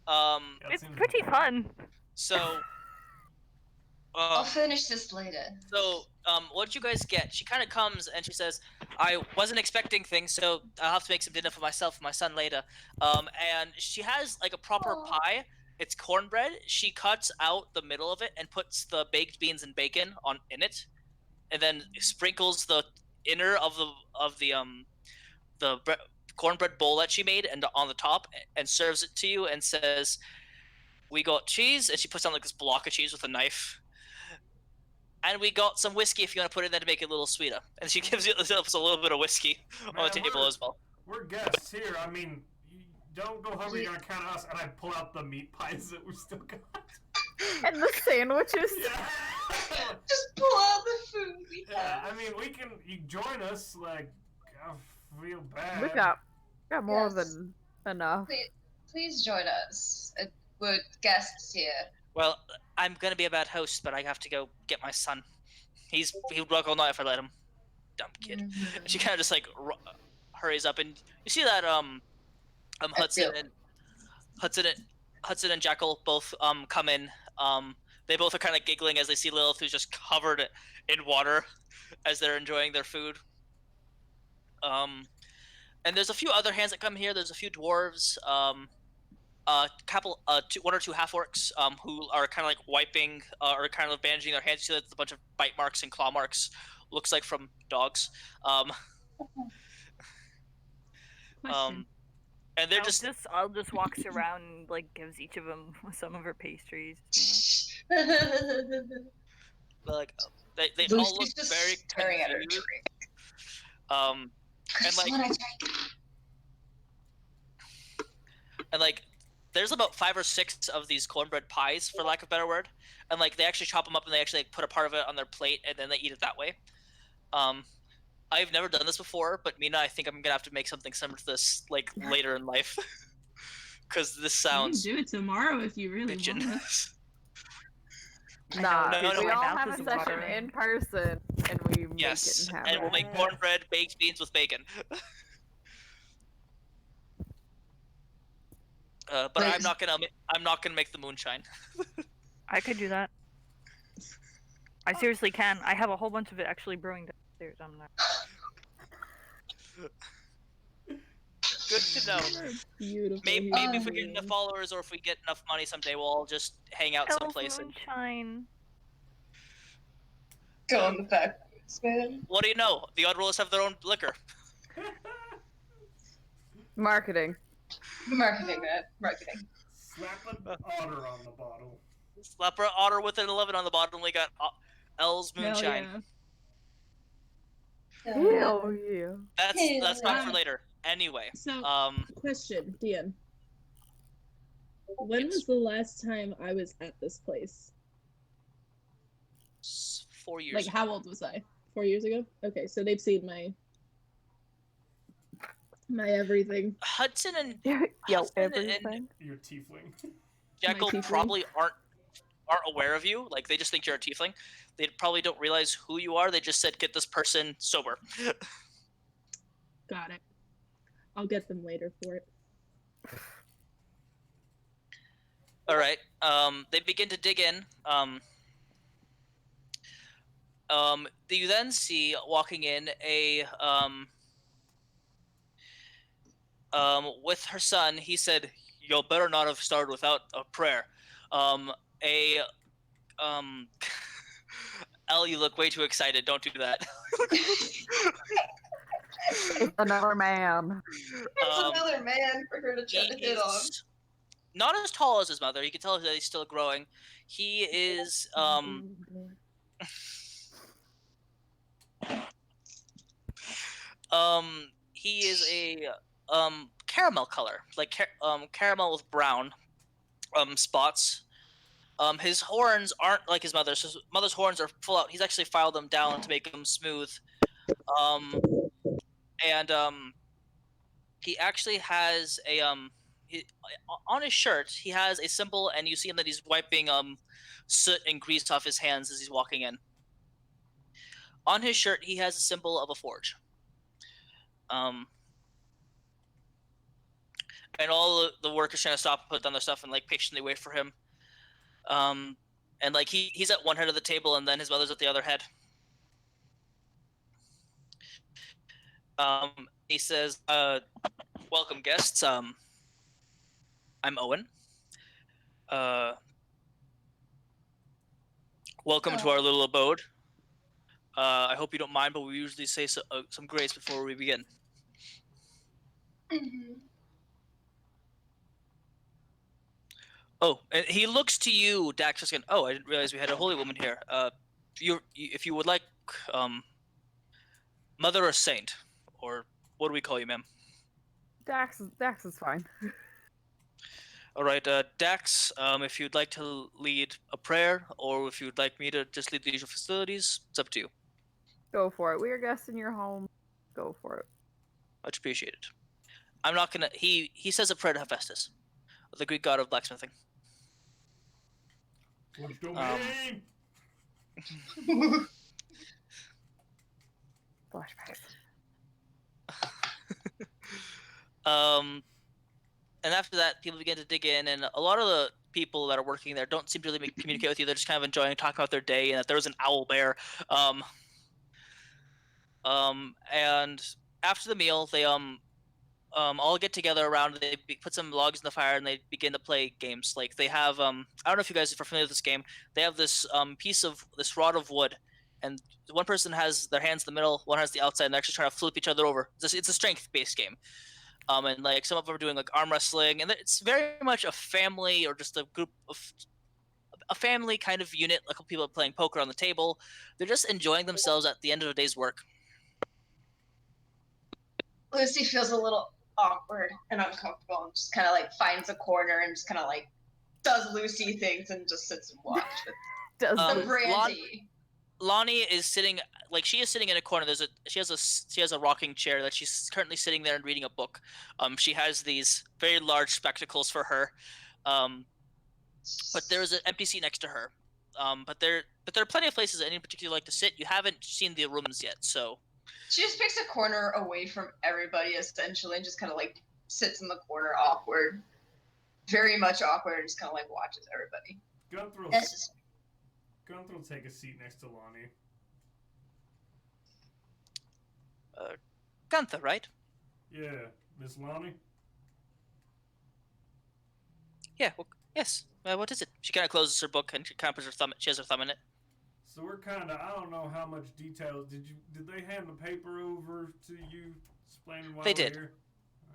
That it's seems pretty fun. So. I'll finish this later. So, what you guys get? She kind of comes and she says, "I wasn't expecting things, so I'll have to make some dinner for myself and my son later." And she has like a proper Aw. pie. It's cornbread. She cuts out the middle of it and puts the baked beans and bacon in it, and then sprinkles the inner of the cornbread bowl that she made and on the top, and serves it to you and says, "We got cheese," and she puts down like this block of cheese with a knife. And we got some whiskey if you want to put it in there to make it a little sweeter. And she gives you a little bit of whiskey on the Man, table as well. We're guests here. I mean, you don't go hungry. You're gonna count us. And I pull out the meat pies that we still got. And the sandwiches. Yeah. Just pull out the food we Yeah. have. I mean, we can. You join us. Like, I feel bad. We got more Yes. than enough. Please join us. We're guests here. Well, I'm gonna be a bad host, but I have to go get my son. He would work all night if I let him. Dumb kid. And she kind of just like hurries up, and you see that Hudson and Jackal both come in. They both are kind of giggling as they see Lillith, who's just covered in water as they're enjoying their food. And there's a few other hands that come here. There's a few dwarves. One or two half orcs who are kind of like wiping or kind of bandaging their hands. You see that's a bunch of bite marks and claw marks, looks like from dogs. Question. And they're I'll just walks around and like gives each of them some of her pastries. like they all Lucy's look just very staring at her confused. drink. And like there's about 5 or 6 of these cornbread pies, for lack of a better word, and like they actually chop them up and they actually like, put a part of it on their plate and then they eat it that way. I've never done this before, but Mina, I think I'm gonna have to make something similar to this like later in life, because this sounds You can do it tomorrow if you really bitchin'. want. Nah, No, we my all mouth have a is session watering. in person, and we make Yes, it and have and it. we'll make cornbread, baked beans with bacon. But Wait, I'm not gonna make the moonshine. I could do that. I seriously can. I have a whole bunch of it actually brewing downstairs. I'm not. Good to know. Beautiful. Maybe human if we get enough beings. followers, or if we get enough money someday, we'll all just hang out Elf someplace. And moonshine. Go on the factories, man. what do you know? The Unrulers have their own liquor. Marketing. Marketing, man. Marketing. Slap an otter on the bottle. Slapper Otter with an 11 on the bottom. We got L's Hell Moonshine. yeah. Hell yeah. That's not for Yeah. later. Anyway, So, um, question, Dian. When Yes. was the last time I was at this place? 4 years. Like, how old was I? 4 years ago? Okay, so they've seen my everything. Hudson and Yo, Hudson and- everything. You're tiefling. Jekyll tiefling. probably aren't aware of you. Like they just think you're a tiefling. They probably don't realize who you are. They just said get this person sober. Got it. I'll get them later for it. All right. They begin to dig in. You then see walking in a with her son. He said, "You better not have started without a prayer." Elle, you look way too excited. Don't do that. It's another man. It's another man for her to try to hit on. He's not as tall as his mother. You can tell that he's still growing. He is he is a caramel color, like caramel with brown spots. His horns aren't like his mother's. His mother's horns are full out. He's actually filed them down to make them smooth. He actually has a on his shirt. He has a symbol, and you see him that he's wiping soot and grease off his hands as he's walking in. On his shirt, he has a symbol of a forge. And all the workers trying to stop and put down their stuff and like patiently wait for him. And like he's at one head of the table, and then his mother's at the other head. He says, "Welcome guests. I'm Owen. Welcome to our little abode. I hope you don't mind, but we usually say some grace before we begin." Mm-hmm. Oh, and he looks to you, Dax. Again. Oh, I didn't realize we had a holy woman here. If you would like, mother or saint, or what do we call you, ma'am? Dax is fine. All right, Dax. If you'd like to lead a prayer, or if you'd like me to just lead the usual facilities, it's up to you. Go for it. We are guests in your home. Go for it. Much appreciated. I'm not gonna. He says a prayer to Hephaestus, the Greek god of blacksmithing. What domain? Flashbacks. And after that, people begin to dig in, and a lot of the people that are working there don't seem to really communicate with you. They're just kind of enjoying talking about their day, and that there was an owl bear. And after the meal, they all get together around. They put some logs in the fire, and they begin to play games. Like they have I don't know if you guys are familiar with this game. They have this piece of this rod of wood, and one person has their hands in the middle, one has the outside, and they're actually trying to flip each other over. It's a strength-based game. And like some of them are doing like arm wrestling, and it's very much a family or just a group of a family kind of unit. Like people playing poker on the table. They're just enjoying themselves at the end of a day's work. Lucy feels a little awkward and uncomfortable and just kind of like finds a corner and just kind of like does Lucy things and just sits and watches. Does The this- brandy. Lonnie is sitting in a corner. She has a rocking chair that she's currently sitting there and reading a book. She has these very large spectacles for her, but there is an empty seat next to her. But there are plenty of places that in particular like to sit. You haven't seen the rooms yet, so She just picks a corner away from everybody essentially and just kind of like sits in the corner awkward. Very much awkward and just kind of like watches everybody. Gunthar will take a seat next to Lonnie. Gunthar, right? Yeah, Miss Lonnie. Yeah. Well, yes. What is it? She kind of closes her book and she kind of puts her thumb. She has her thumb in it. So we're kind of, I don't know how much details. Did they hand the paper over to you explaining why They we're did. here?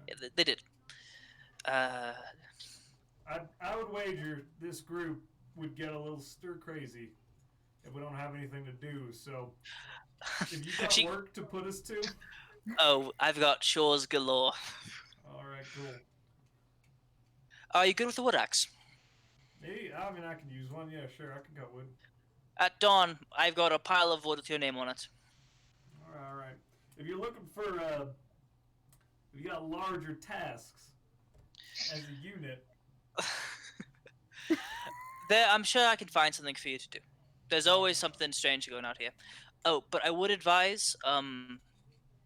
Yeah, they did. I would wager this group would get a little stir crazy if we don't have anything to do. So if you got work to put us to. Oh, I've got chores galore. All right, cool. Are you good with the wood axe? Maybe, I mean, I could use one. Yeah, sure, I can cut wood. At dawn, I've got a pile of wood with your name on it. All right. If you're looking for, if you got larger tasks as a unit. I'm sure I can find something for you to do. There's always something strange going out here. Oh, but I would advise,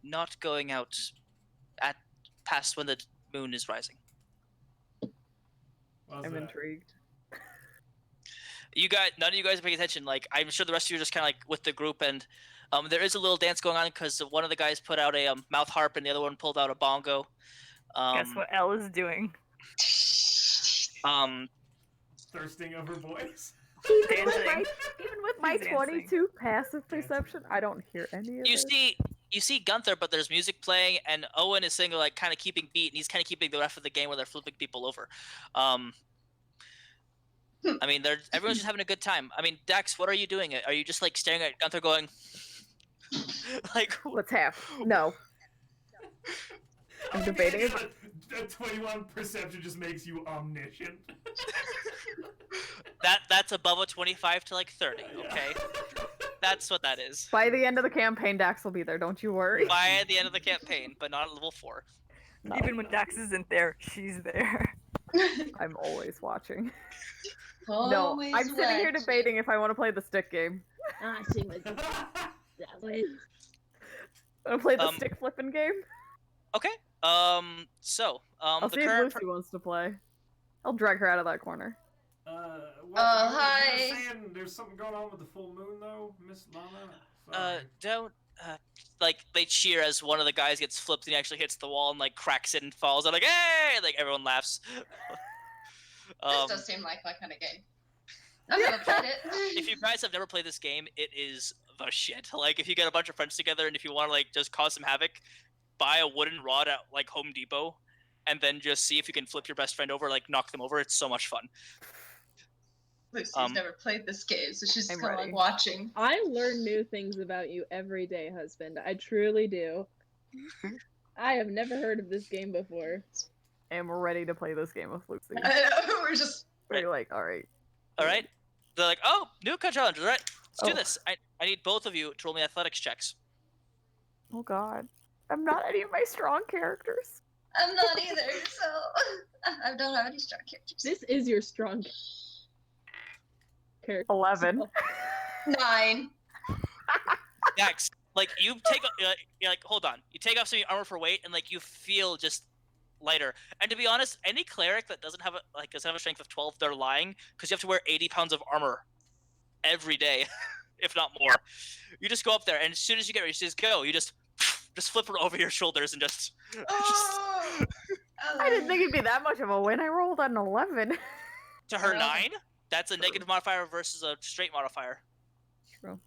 not going out at past when the moon is rising. I'm intrigued. You guys, none of you guys are paying attention. Like, I'm sure the rest of you are just kind of like with the group, and there is a little dance going on because one of the guys put out a mouth harp and the other one pulled out a bongo. Guess what Elle is doing? Thirsting over boys. Even with my He's 22 passive perception, I don't hear any of it. You see Gunthar, but there's music playing, and Owen is singing, like, kind of keeping beat, and he's kind of keeping the rest of the game where they're flipping people over. I mean, everyone's just having a good time. I mean, Dax, what are you doing? Are you just like staring at Gunthar, going, like, What's half? No. I'm debating it. A 21 perception just makes you omniscient. That's above a 25 to like 30. Okay, that's what that is. By the end of the campaign, Dax will be there. Don't you worry. By the end of the campaign, but not at level 4. No. Even when Dax isn't there, she's there. I'm always watching. Always I'm sitting here watching. debating if I want to play the stick game. I see what that way. I want to play the stick flipping game. Okay. I'll the see if current Lucy wants to play. I'll drag her out of that corner. Hi. You were saying there's something going on with the full moon, though, Miss Lana? Don't like they cheer as one of the guys gets flipped and he actually hits the wall and like cracks it and falls. They're like, hey! Like everyone laughs. This does seem like my kind of game. I've never played it. If you guys have never played this game, it is the shit. Like if you get a bunch of friends together and if you want to like just cause some havoc, buy a wooden rod at like Home Depot, and then just see if you can flip your best friend over, like knock them over. It's so much fun. Lucy's never played this game, so she's just kind of ready. like watching. I learn new things about you every day, husband. I truly do. I have never heard of this game before. And we're ready to play this game with Lucy. I know, we're just. We're like, alright. Alright? They're like, oh, new challenge. Alright, let's do Oh. this. I need both of you to roll me athletics checks. Oh god. I'm not any of my strong characters. I'm not either, so I don't have any strong characters. This is your strong character. 11. 9. Dax, like you take, you're like, hold on. You take off some of your armor for weight, and like you feel just lighter. And to be honest, any cleric that doesn't have a strength of 12, they're lying because you have to wear 80 pounds of armor every day, if not more. You just go up there, and as soon as you get ready, you just go. You just flip it over your shoulders and just. Oh! I didn't think it'd be that much of a win. I rolled an 11. To her Yeah. 9, that's a negative modifier versus a straight modifier. True.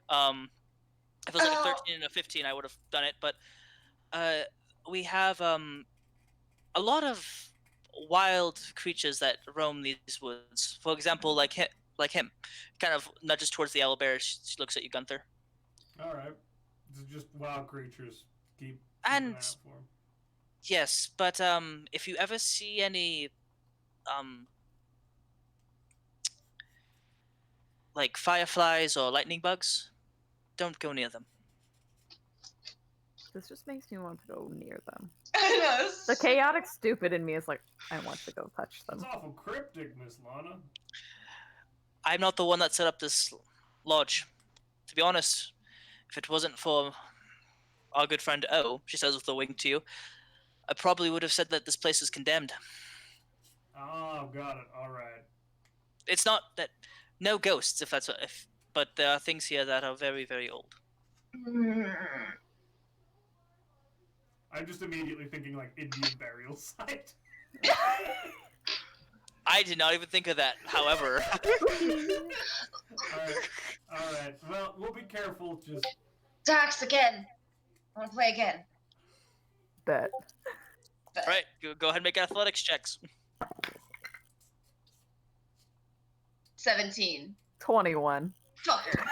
If it was like a Oh. 13 and a 15, I would have done it. But we have a lot of wild creatures that roam these woods. For example, like him, kind of nudges towards the owlbear. She looks at you, Gunthar. All right. It's just wild creatures. Keep And- an eye out for 'em. Yes, but if you ever see any like fireflies or lightning bugs, don't go near them. This just makes me want to go near them. I know. The chaotic stupid in me is like, I want to go touch That's them. awful cryptic, Miss Lana. I'm not the one that set up this lodge. To be honest, if it wasn't for our good friend O, she says with a wink to you, I probably would have said that this place is condemned. Oh, got it. All right. It's not that no ghosts, if that's what, but there are things here that are very, very old. I'm just immediately thinking like Indian burial site. I did not even think of that. However, All right. Well, we'll be careful. Just Dax again. I want to play again. Bet. But all right, go ahead and make athletics checks. 17. 21. Fucker.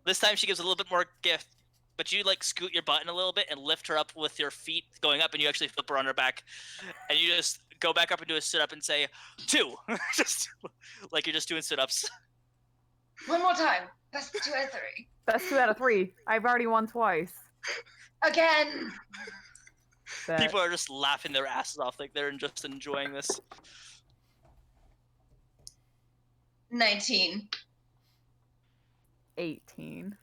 This time she gives a little bit more gift, but you like scoot your button a little bit and lift her up with your feet going up, and you actually flip her on her back, and you just go back up and do a sit up and say 2, just like you're just doing sit ups. One more time. Best 2 out of 3. Best 2 out of 3. I've already won twice. Again. Bet. People are just laughing their asses off, like they're just enjoying this. 19. 18.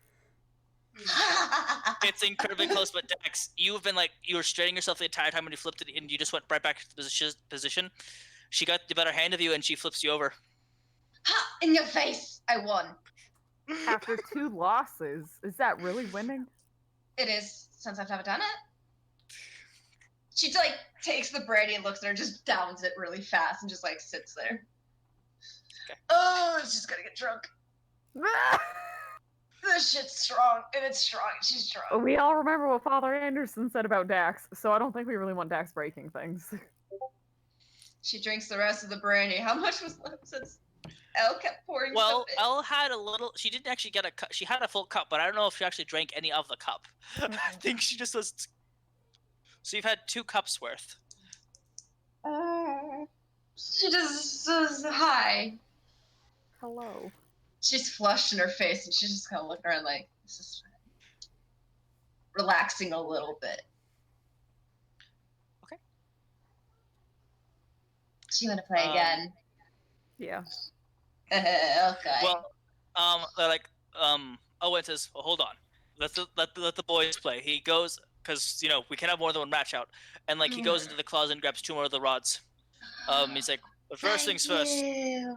It's incredibly close, but Dex, you've been like, you were straightening yourself the entire time when you flipped it, and you just went right back to the position. She got the better hand of you, and she flips you over. Ha! In your face. I won. After 2 losses, is that really winning? It is, since I've never done it. She like takes the brandy and looks at her, just downs it really fast, and just like sits there. Okay. Oh, it's just gonna get drunk. This shit's strong, and it's strong. She's strong. We all remember what Father Anderson said about Dax, so I don't think we really want Dax breaking things. She drinks the rest of the brandy. How much was left since Elle kept pouring Well, some in? Elle had a little. She didn't actually get a cup. She had a full cup, but I don't know if she actually drank any of the cup. I think she just was. So you've had 2 cups worth. She just says hi. Hello. She's flushed in her face, and she's just kind of looking around like, this is fine. Relaxing a little bit. Okay. She want to play again? Yeah. Okay. Well, they're like, Owen says, well, hold on. Let the boys play. He goes, because, you know, we can have more than one match out. And, like, he goes into the closet and grabs 2 more of the rods. He's like, but first things first. You.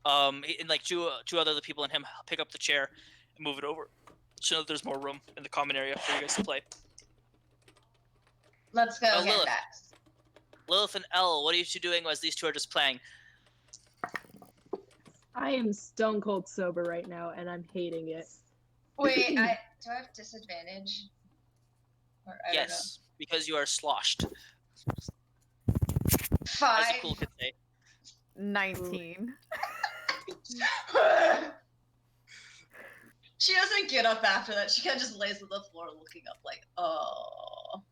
And, like, two other people and him pick up the chair and move it over so that there's more room in the common area for you guys to play. Let's go get Lillith. that. Lillith and Elle, what are you 2 doing as these 2 are just playing? I am stone cold sober right now, and I'm hating it. Wait, do I have disadvantage? Or, I Yes, because you are sloshed, don't know. as 5. the cool could say. 19. She doesn't get up after that. She kind of just lays on the floor looking up like, oh.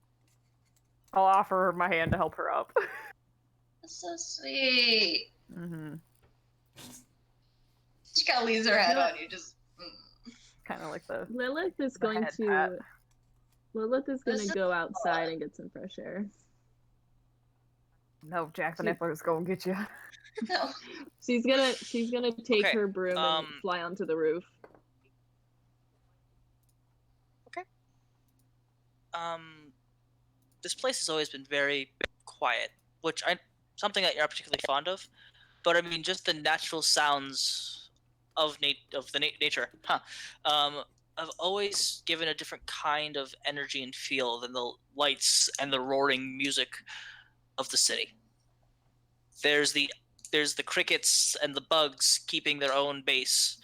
I'll offer her my hand to help her up. That's so sweet. Mm-hmm. She kind of leaves her head on you, just. Kind of like the Lilith is the going head to. pat. Lilith is going to Listen- go outside and get some fresh air. No, Jack the Nippler's going to get you. No. She's gonna take Okay, her broom and fly onto the roof. This place has always been very quiet, something that you're not particularly fond of. But I mean, just the natural sounds of nature, have always given a different kind of energy and feel than the lights and the roaring music of the city. There's the crickets and the bugs keeping their own base.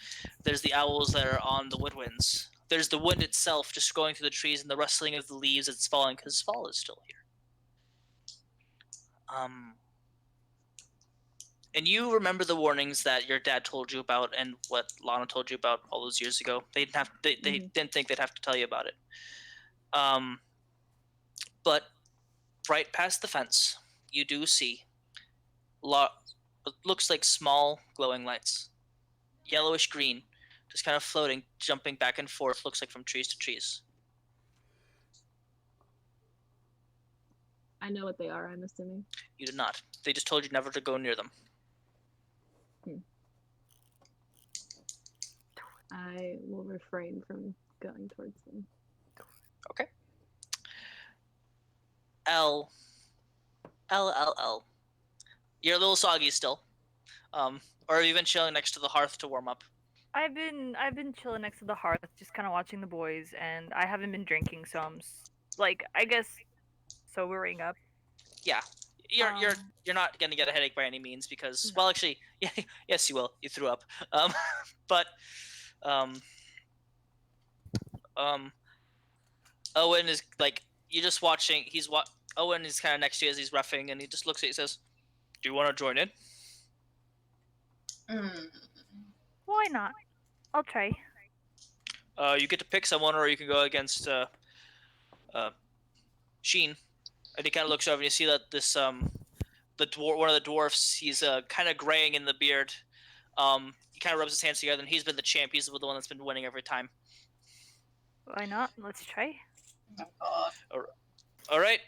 There's the owls that are on the woodwinds. There's the wind itself just going through the trees and the rustling of the leaves that's falling because fall is still here. And you remember the warnings that your dad told you about and what Lana told you about all those years ago. They didn't think they'd have to tell you about it. But right past the fence, you do see what looks like small glowing lights, yellowish green, just kind of floating, jumping back and forth, looks like from trees to trees. I know what they are, I'm assuming. You did not. They just told you never to go near them. I will refrain from going towards them. Okay. L. You're a little soggy still. Or have you been chilling next to the hearth to warm up? I've been chilling next to the hearth, just kind of watching the boys, and I haven't been drinking, so I'm like, I guess, sobering up. Yeah, you're not gonna get a headache by any means because, well, actually, yeah, yes, you will. You threw up. But Owen is like, you're just watching. Owen is kind of next to you as he's roughing, and he just looks at you and says, "Do you want to join in?" Why not? I'll try. You get to pick someone, or you can go against Sheen. And he kind of looks over, and you see that this one of the dwarfs, he's kind of graying in the beard. He kind of rubs his hands together, and he's been the champ. He's the one that's been winning every time. Why not? Let's try. Oh god. All right.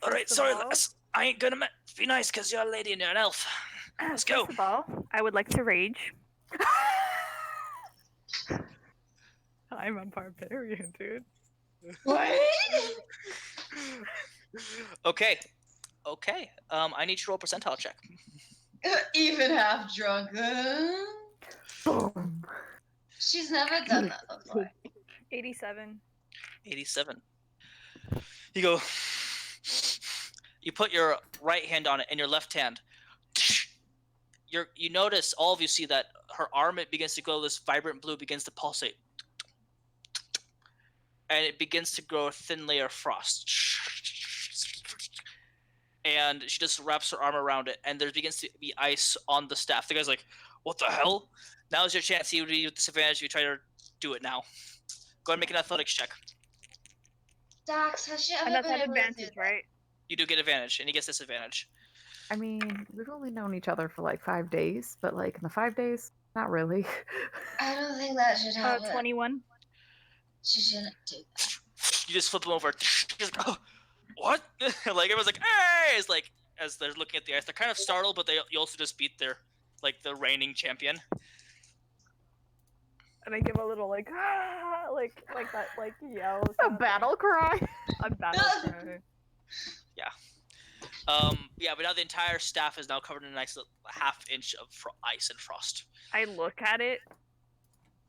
First of Sorry, all- lass. I ain't gonna be nice because you're a lady and you're an elf. Let's go. First of all, I would like to rage. I'm a barbarian, dude. What? Okay. I need you to roll a percentile check. Even half drunk. Boom. She's never done that before. 87. 87. You go. You put your right hand on it and your left hand. You notice, all of you see that her arm, it begins to glow. This vibrant blue begins to pulsate, and it begins to grow a thin layer of frost. And she just wraps her arm around it, and there begins to be ice on the staff. The guy's like, "What the hell?" Now's your chance. You with disadvantage if you try to do it now. Go ahead and make an athletics check. Dax, has she ever And that's been at able to do advantage, that? right? You do get advantage, and he gets disadvantage. I mean, we've only known each other for like 5 days, but like in the 5 days, not really. I don't think that should happen. 21. She shouldn't do that. You just flip him over. Just, oh, what? Like everyone's like, "Hey!" It's like as they're looking at the ice, they're kind of startled, but you also just beat the reigning champion. And I give a little like like that like yell. A battle cry. A battle cry. Yeah, but now the entire staff is now covered in a nice half inch of ice and frost. I look at it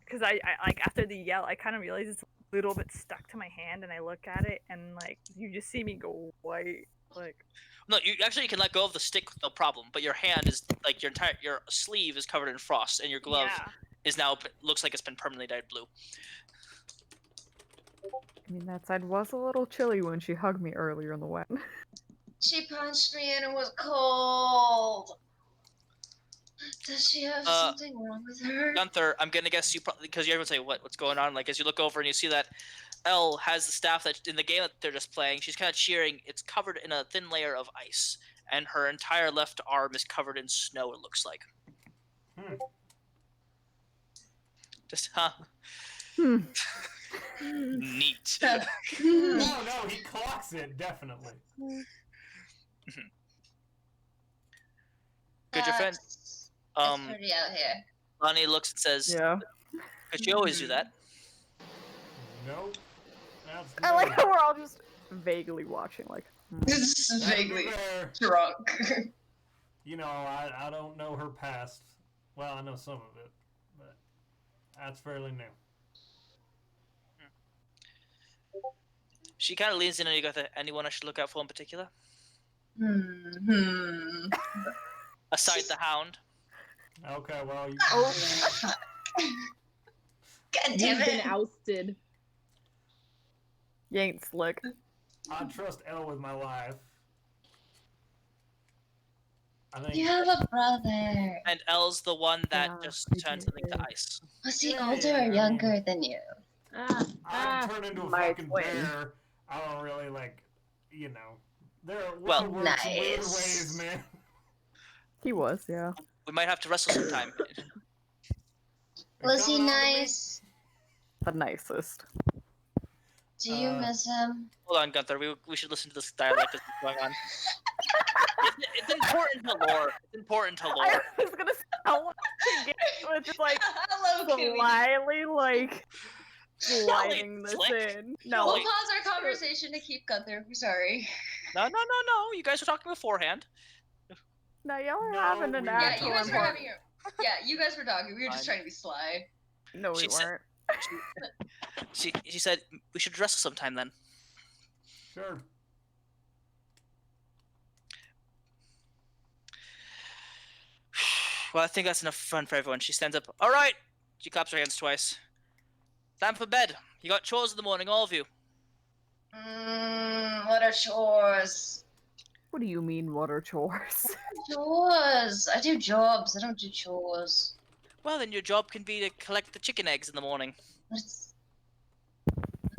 because I like after the yell, I kind of realize it's a little bit stuck to my hand, and I look at it, and like you just see me go white, like. No, you can let go of the stick with no problem, but your hand is like your sleeve is covered in frost, and your glove is now looks like it's been permanently dyed blue. I mean, that side was a little chilly when she hugged me earlier in the wet. She punched me and it was cold. Does she have something wrong with her? Gunthar, I'm gonna guess you probably because you everyone say what's going on. Like as you look over and you see that Elle has the staff that in the game that they're just playing. She's kind of cheering. It's covered in a thin layer of ice, and her entire left arm is covered in snow. It looks like. Just neat. No, he clocks it definitely. Good, your friend. It's pretty out here. Lonnie looks and says, Yeah. "Could you always do that?" Nope. I like how we're all just vaguely watching, like. This is vaguely Fair. drunk. You know, I don't know her past. Well, I know some of it, but that's fairly new. She kind of leans in and you got anyone I should look out for in particular? Aside the hound. Okay, well, you. God damn You've been it. ousted. You ain't slick. I trust Elle with my life. I think. You have a brother. And Elle's the one that Yeah, just I turned something to did. ice. Was he Yeah, older I or mean- younger than you? I turn into a my fucking twin. bear. I don't really like, you know. There are Well, works and weird nice. ways, man. He was, yeah. We might have to wrestle sometime. They're Was he coming on to me. nice? The nicest. Do you miss him? Hold on, Gunther. We should listen to this dialect that's going on. It's important to lore. It's important to I lore. was gonna say, I want to get with just like Hello, Kimmy. slyly like sliding this Slick. in. We'll No, Wait. pause our conversation to keep Gunther. Sorry. No. You guys were talking beforehand. no, y'all are No, having an we- Yeah, actual you guys are important. having Yeah, you guys were talking. We were just Fine. trying to be sly. No, we She said- weren't. She said we should wrestle sometime then. Sure. Well, I think that's enough fun for everyone. She stands up. All right. She claps her hands twice. Time for bed. You got chores in the morning, all of you. What are chores? What do you mean, what are chores? Chores. I do jobs. I don't do chores. Well, then your job can be to collect the chicken eggs in the morning. What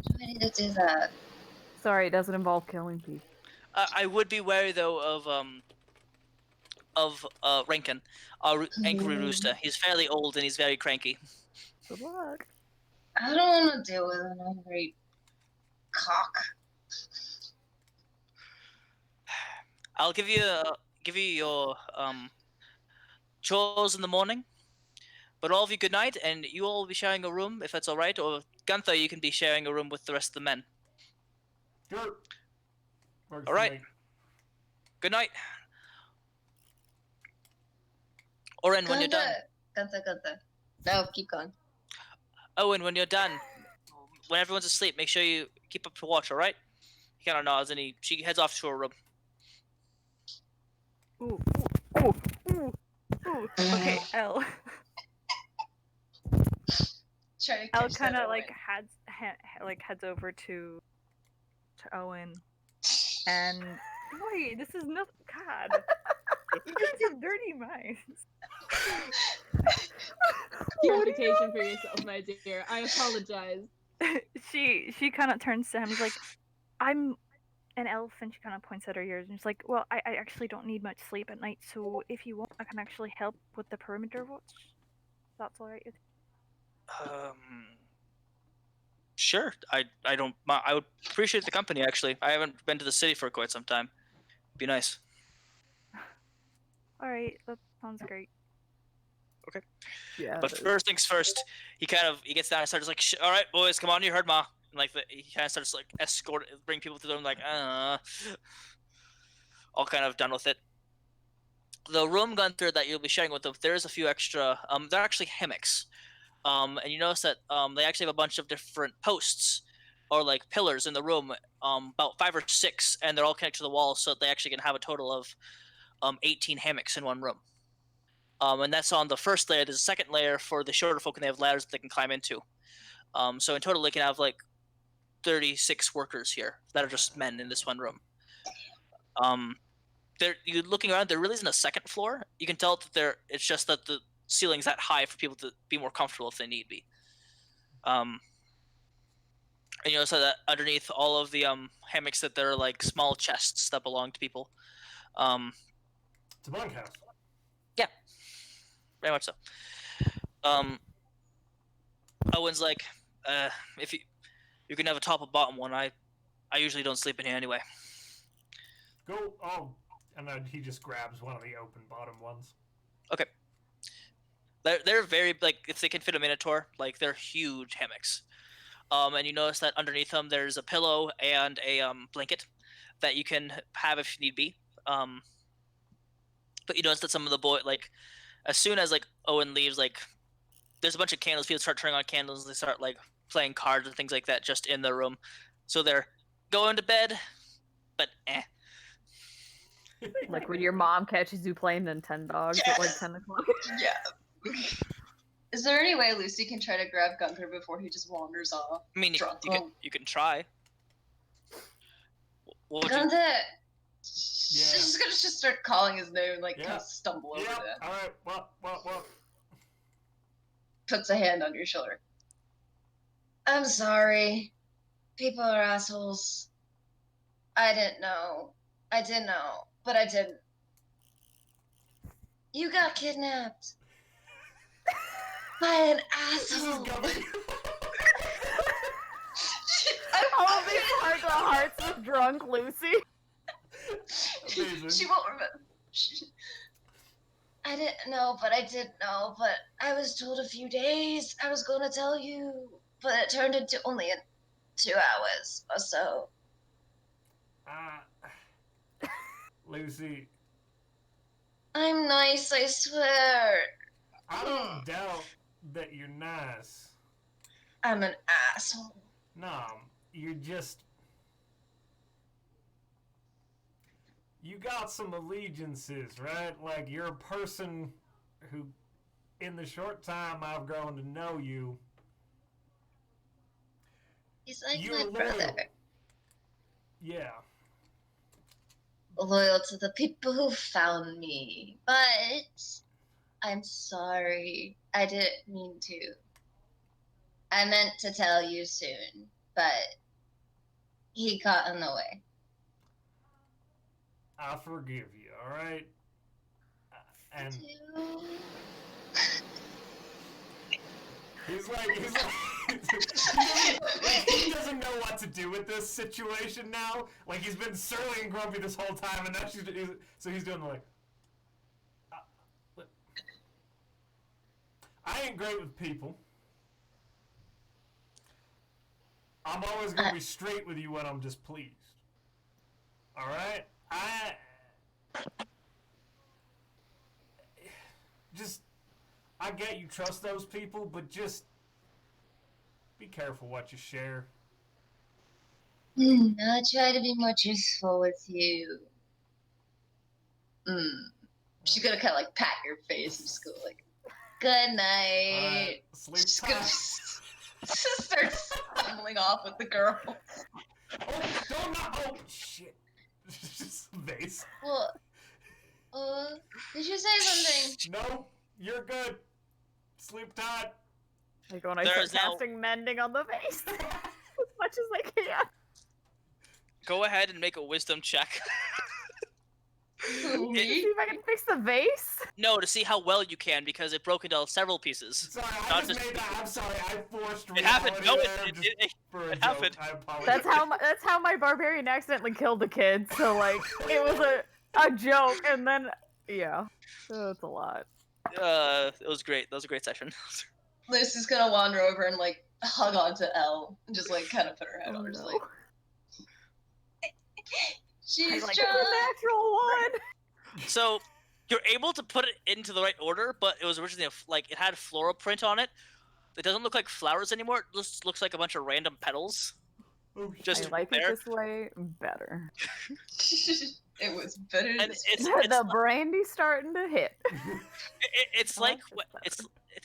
do I need to do that? Sorry, it doesn't involve killing people. I would be wary though of Rankin, our angry rooster. He's fairly old and he's very cranky. Good luck. I don't want to deal with an angry cock. I'll give you your chores in the morning. But all of you, good night, and you all will be sharing a room if that's all right. Or Gunthar, you can be sharing a room with the rest of the men. Sure. Works All for right. me. Good night. Oren, when you're done. Gunther. No, keep going. Owen, when you're done, when everyone's asleep, make sure you keep up to watch. All right? He kind of nods and she heads off to her room. Ooh, ooh, ooh, ooh. Okay, Elle. Try to Elle catch kind that of away. heads over to Owen, and wait, this is not God. You guys have dirty minds. Purification for yourself, my dear. I apologize. She kind of turns to him. She's like, "I'm an elf," and she kind of points at her ears, and she's like, "Well, I actually don't need much sleep at night, so if you want, I can actually help with the perimeter watch. That's all right with you." Sure. I don't. I would appreciate the company. Actually, I haven't been to the city for quite some time. Be nice. All right, that sounds great. Yeah. But first things first, he gets down and starts like, all right, boys, come on, you heard ma. And like he kind of starts like bring people to the room, like, all kind of done with it. The room, Gunthar, that you'll be sharing with them, there's a few extra. They're actually hammocks. And you notice that they actually have a bunch of different posts or like pillars in the room, about 5 or 6, and they're all connected to the wall, so that they actually can have a total of 18 hammocks in one room. And that's on the first layer. There's a second layer for the shorter folk, and they have ladders that they can climb into. So in total, they can have like 36 workers here that are just men in this one room. You looking around, there really isn't a second floor. You can tell that it's just that the ceiling's that high for people to be more comfortable if they need be. And you notice that underneath all of the hammocks, that there are like small chests that belong to people. It's a bunkhouse. Yeah, very much so. Owen's like, if you can have a top and bottom one. I usually don't sleep in here anyway. Go. Oh, and then he just grabs one of the open bottom ones. Okay. They're very, like, if they can fit a minotaur, like, they're huge hammocks. And you notice that underneath them there's a pillow and a blanket that you can have if need be. But you notice that some of the like, as soon as like Owen leaves, like, there's a bunch of candles. People start turning on candles. They start like playing cards and things like that just in the room. So they're going to bed, but Like when your mom catches you playing Nintendogs at like 10 o'clock. Yeah. Is there any way Lucy can try to grab Gunthar before he just wanders off? I mean, Drunk. you can try. What would you? Gunthar! She's gonna just start calling his name and like kind of stumble over Yeah. that. All right. What? Puts a hand on your shoulder. I'm sorry. People are assholes. I didn't know. I did know, but I didn't. You got kidnapped. By an asshole. All these hearts with drunk Lucy. Amazing. She won't remember. I didn't know, but I did know. But I was told a few days I was going to tell you, but it turned into only 2 hours or so. Lucy. I'm nice, I swear. I don't doubt that you're nice. I'm an asshole. No, you're just... You got some allegiances, right? Like, you're a person who, in the short time I've grown to know you... He's like You're my brother. loyal. Yeah. Loyal to the people who found me. But I'm sorry. I didn't mean to. I meant to tell you soon, but he got in the way. I forgive you, alright? And he's like, he doesn't know what to do with this situation now. Like, he's been surly and grumpy this whole time, and now he's doing the, like, I ain't great with people. I'm always gonna be straight with you when I'm displeased. Alright? I get you trust those people, but just be careful what you share. I'll try to be more truthful with you. She's gonna kind of like pat your face and just go like, good night. Sleep She's tight. gonna just start stumbling off with the girl. Oh, shit. Just vase. Well, did you say something? No, you're good. Sleep tight. Like when I There's start now- casting mending on the face as much as I can. Go ahead and make a wisdom check. Who, See me? if I can fix the vase. No, to see how well you can, because it broke into several pieces. Sorry, I Not just just- made that. I'm sorry, I forced It happened. reality No, there it just for a it joke. happened. I apologize. That's how my barbarian accidentally killed a kid. So like it was a joke, and then yeah, so it's a lot. It was great. That was a great session. Lucy's gonna wander over and like hug onto Elle and just like kind of put her head on her, just like, she's I like strong. the natural one. So you're able to put it into the right order, but it was originally like it had floral print on it. It doesn't look like flowers anymore. It just looks like a bunch of random petals. Oh, shit. Just I like there. it this way better. It was better. And this it's The brandy's starting to hit. it's I like like this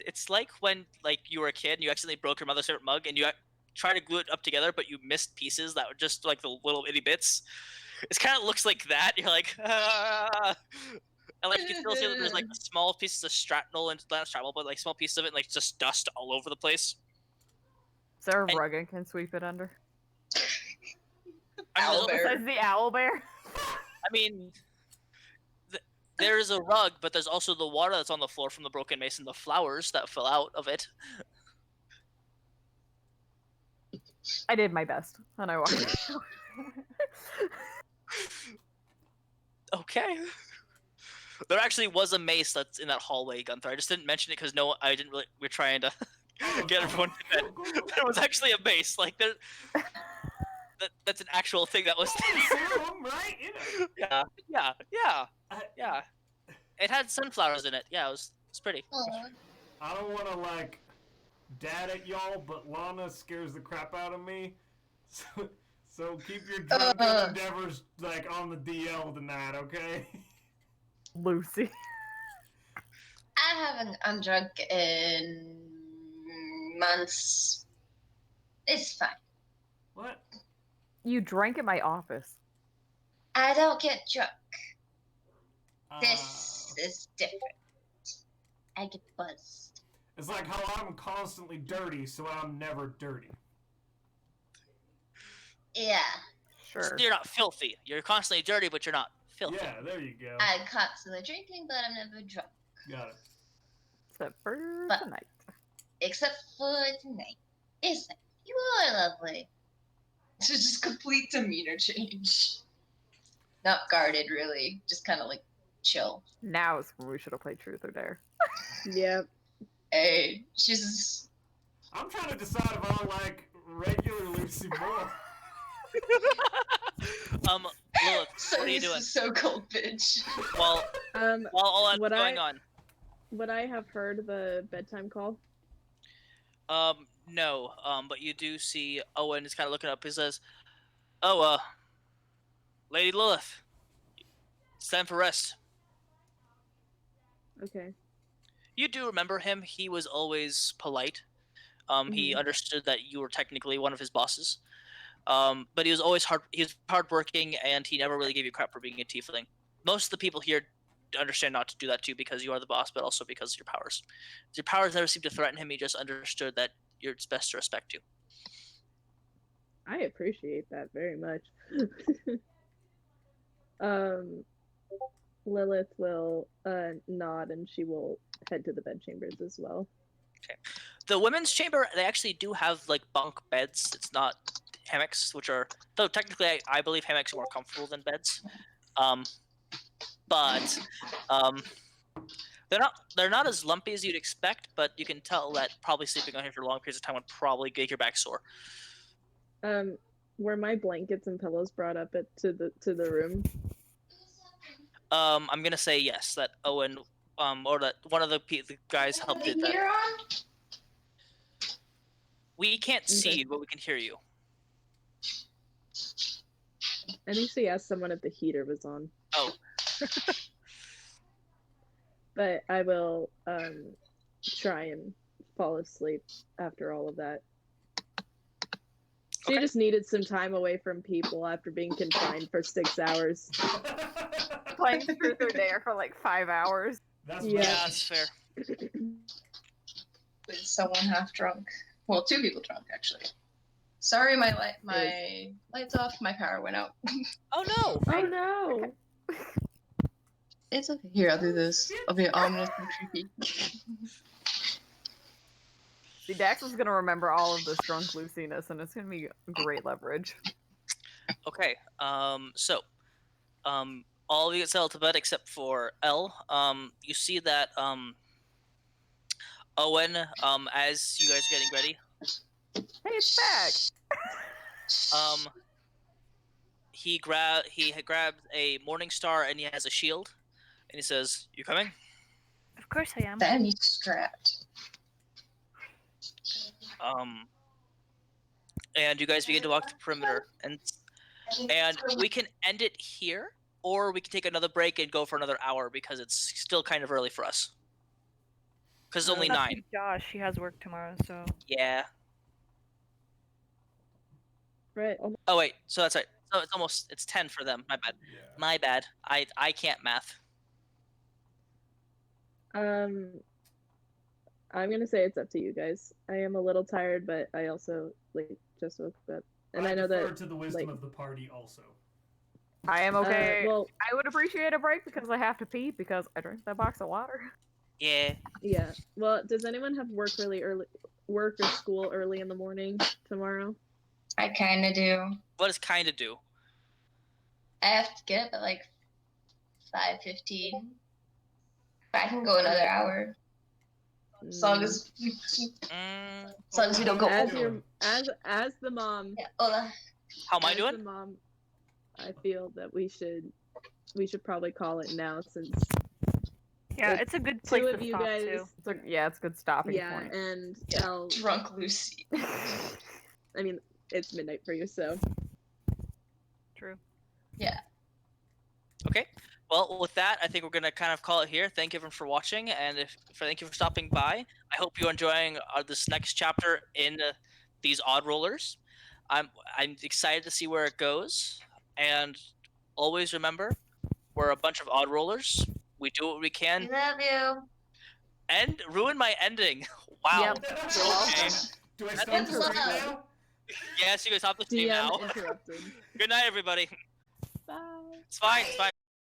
it's like when like you were a kid and you accidentally broke your mother's favorite mug and you try to glue it up together, but you missed pieces that were just like the little itty bits. It kind of looks like that. You're like, ah. And like you can still see that there's like small pieces of shrapnel and not shrapnel, but like small pieces of it, and, like just dust all over the place. Is there a And- rug I can sweep it under? I mean, Owlbear. Besides the owl bear? I mean, there's a rug, but there's also the water that's on the floor from the broken mason, the flowers that fell out of it. I did my best, and I walked. Okay. There actually was a mace that's in that hallway, Gunthar. I just didn't mention it because I didn't really. We're trying to get everyone to bed. There was actually a mace. Like there. That's an actual thing that was. Serum, right? You know. Yeah. It had sunflowers in it. Yeah, it's pretty. Aw. I don't want to like dad at y'all, but Lana scares the crap out of me. So keep your drunken endeavors like on the DL tonight, okay? Lucy. I haven't. I'm drunk in months. It's fine. What? You drank at my office. I don't get drunk. Uh, This is different. I get buzzed. It's like how I'm constantly dirty, so I'm never dirty. Yeah, Sure. You're not filthy. You're constantly dirty, but you're not filthy. Yeah, there you go. I'm constantly drinking, but I'm never drunk. Got it. Except for But- tonight. Except for tonight. Isn't it? You are lovely. It's just complete demeanor change. Not guarded, really. Just kind of like chill. Now is when we should have played Truth or Dare. Yeah. Hey, she's. I'm trying to decide if I like regular Lucy more. Lillith, So what are you used doing? to so cold, bitch. While all that's What going I- on, would I have heard the bedtime call? No. But you do see Owen is kind of looking up. He says, "Oh, Lady Lillith, it's time for rest." Okay. You do remember him. He was always polite. He Mhm. understood that you were technically one of his bosses. But he was always hardworking, and he never really gave you crap for being a tiefling. Most of the people here understand not to do that too, because you are the boss, but also because of your powers. Your powers never seemed to threaten him. He just understood that it's best to respect you. I appreciate that very much. Lilith will nod and she will head to the bedchambers as well. The women's chamber, they actually do have like bunk beds. It's not hammocks, which are, though technically I believe hammocks are more comfortable than beds. But they're not as lumpy as you'd expect, but you can tell that probably sleeping on here for long periods of time would probably get your back sore. Were my blankets and pillows brought up to the room? I'm gonna say yes, that Owen, or that one of the guys helped the did that. heater on? We can't see Okay. you, but we can hear you. I think she asked someone if the heater was on. Oh. But I will try and fall asleep after all of that. She Okay. just needed some time away from people after being confined for 6 hours. Playing Truth or Dare for like 5 hours. That's Yeah. Yeah, that's fair. With someone half drunk. Well, 2 people drunk actually. Sorry, my lights off. My power went out. Oh no! Oh no! It's okay. Here, I'll do this. I'll be ominous and creepy. See, Dax is gonna remember all of this drunk Luciness, and it's gonna be great leverage. Okay. So, all of you get settled to bed except for Elle. You see that Owen, as you guys are getting ready, Hey, it's back. he had grabbed a morning star and he has a shield, and he says, "You coming?" Of course I am. Then he's strapped. And you guys begin to walk the perimeter, and we can end it here, or we can take another break and go for another hour because it's still kind of early for us. Because it's only That's 9. Josh, he has work tomorrow, so. Yeah. Right. Oh wait, so that's right. So it's 10 for them. My bad. Yeah. My bad. I can't math. I'm gonna say it's up to you guys. I am a little tired, but I also just woke up, and I know defer that to the wisdom like- of the party also. I am okay. well, I would appreciate a break because I have to pee because I drank that box of water. Yeah. yeah. Well, does anyone have work or school early in the morning tomorrow? I kind of do. What does kind of do? I have to get up at like 5:15. But I can go another hour. As long as we don't go as over. your as the mom. Yeah, hola. How am I as doing? The mom. I feel that we should probably call it now since Yeah, Like, it's a good 2 place of to you stop guys. too. It's a good stopping Yeah, point. and Yeah, I'll, drunk Lucy. I mean, it's midnight for you, so. True. Yeah. Okay. Well, with that, I think we're gonna kind of call it here. Thank you everyone for watching, and thank you for stopping by. I hope you're enjoying this next chapter in these odd rollers. I'm excited to see where it goes, and always remember, we're a bunch of odd rollers. We do what we We can, love you. and ruin my ending. Wow. Yep. Okay. Do I That's start the stream love. now? Yes, you guys stop the stream DM now. interrupted. Good night, everybody. Bye. It's fine. It's fine.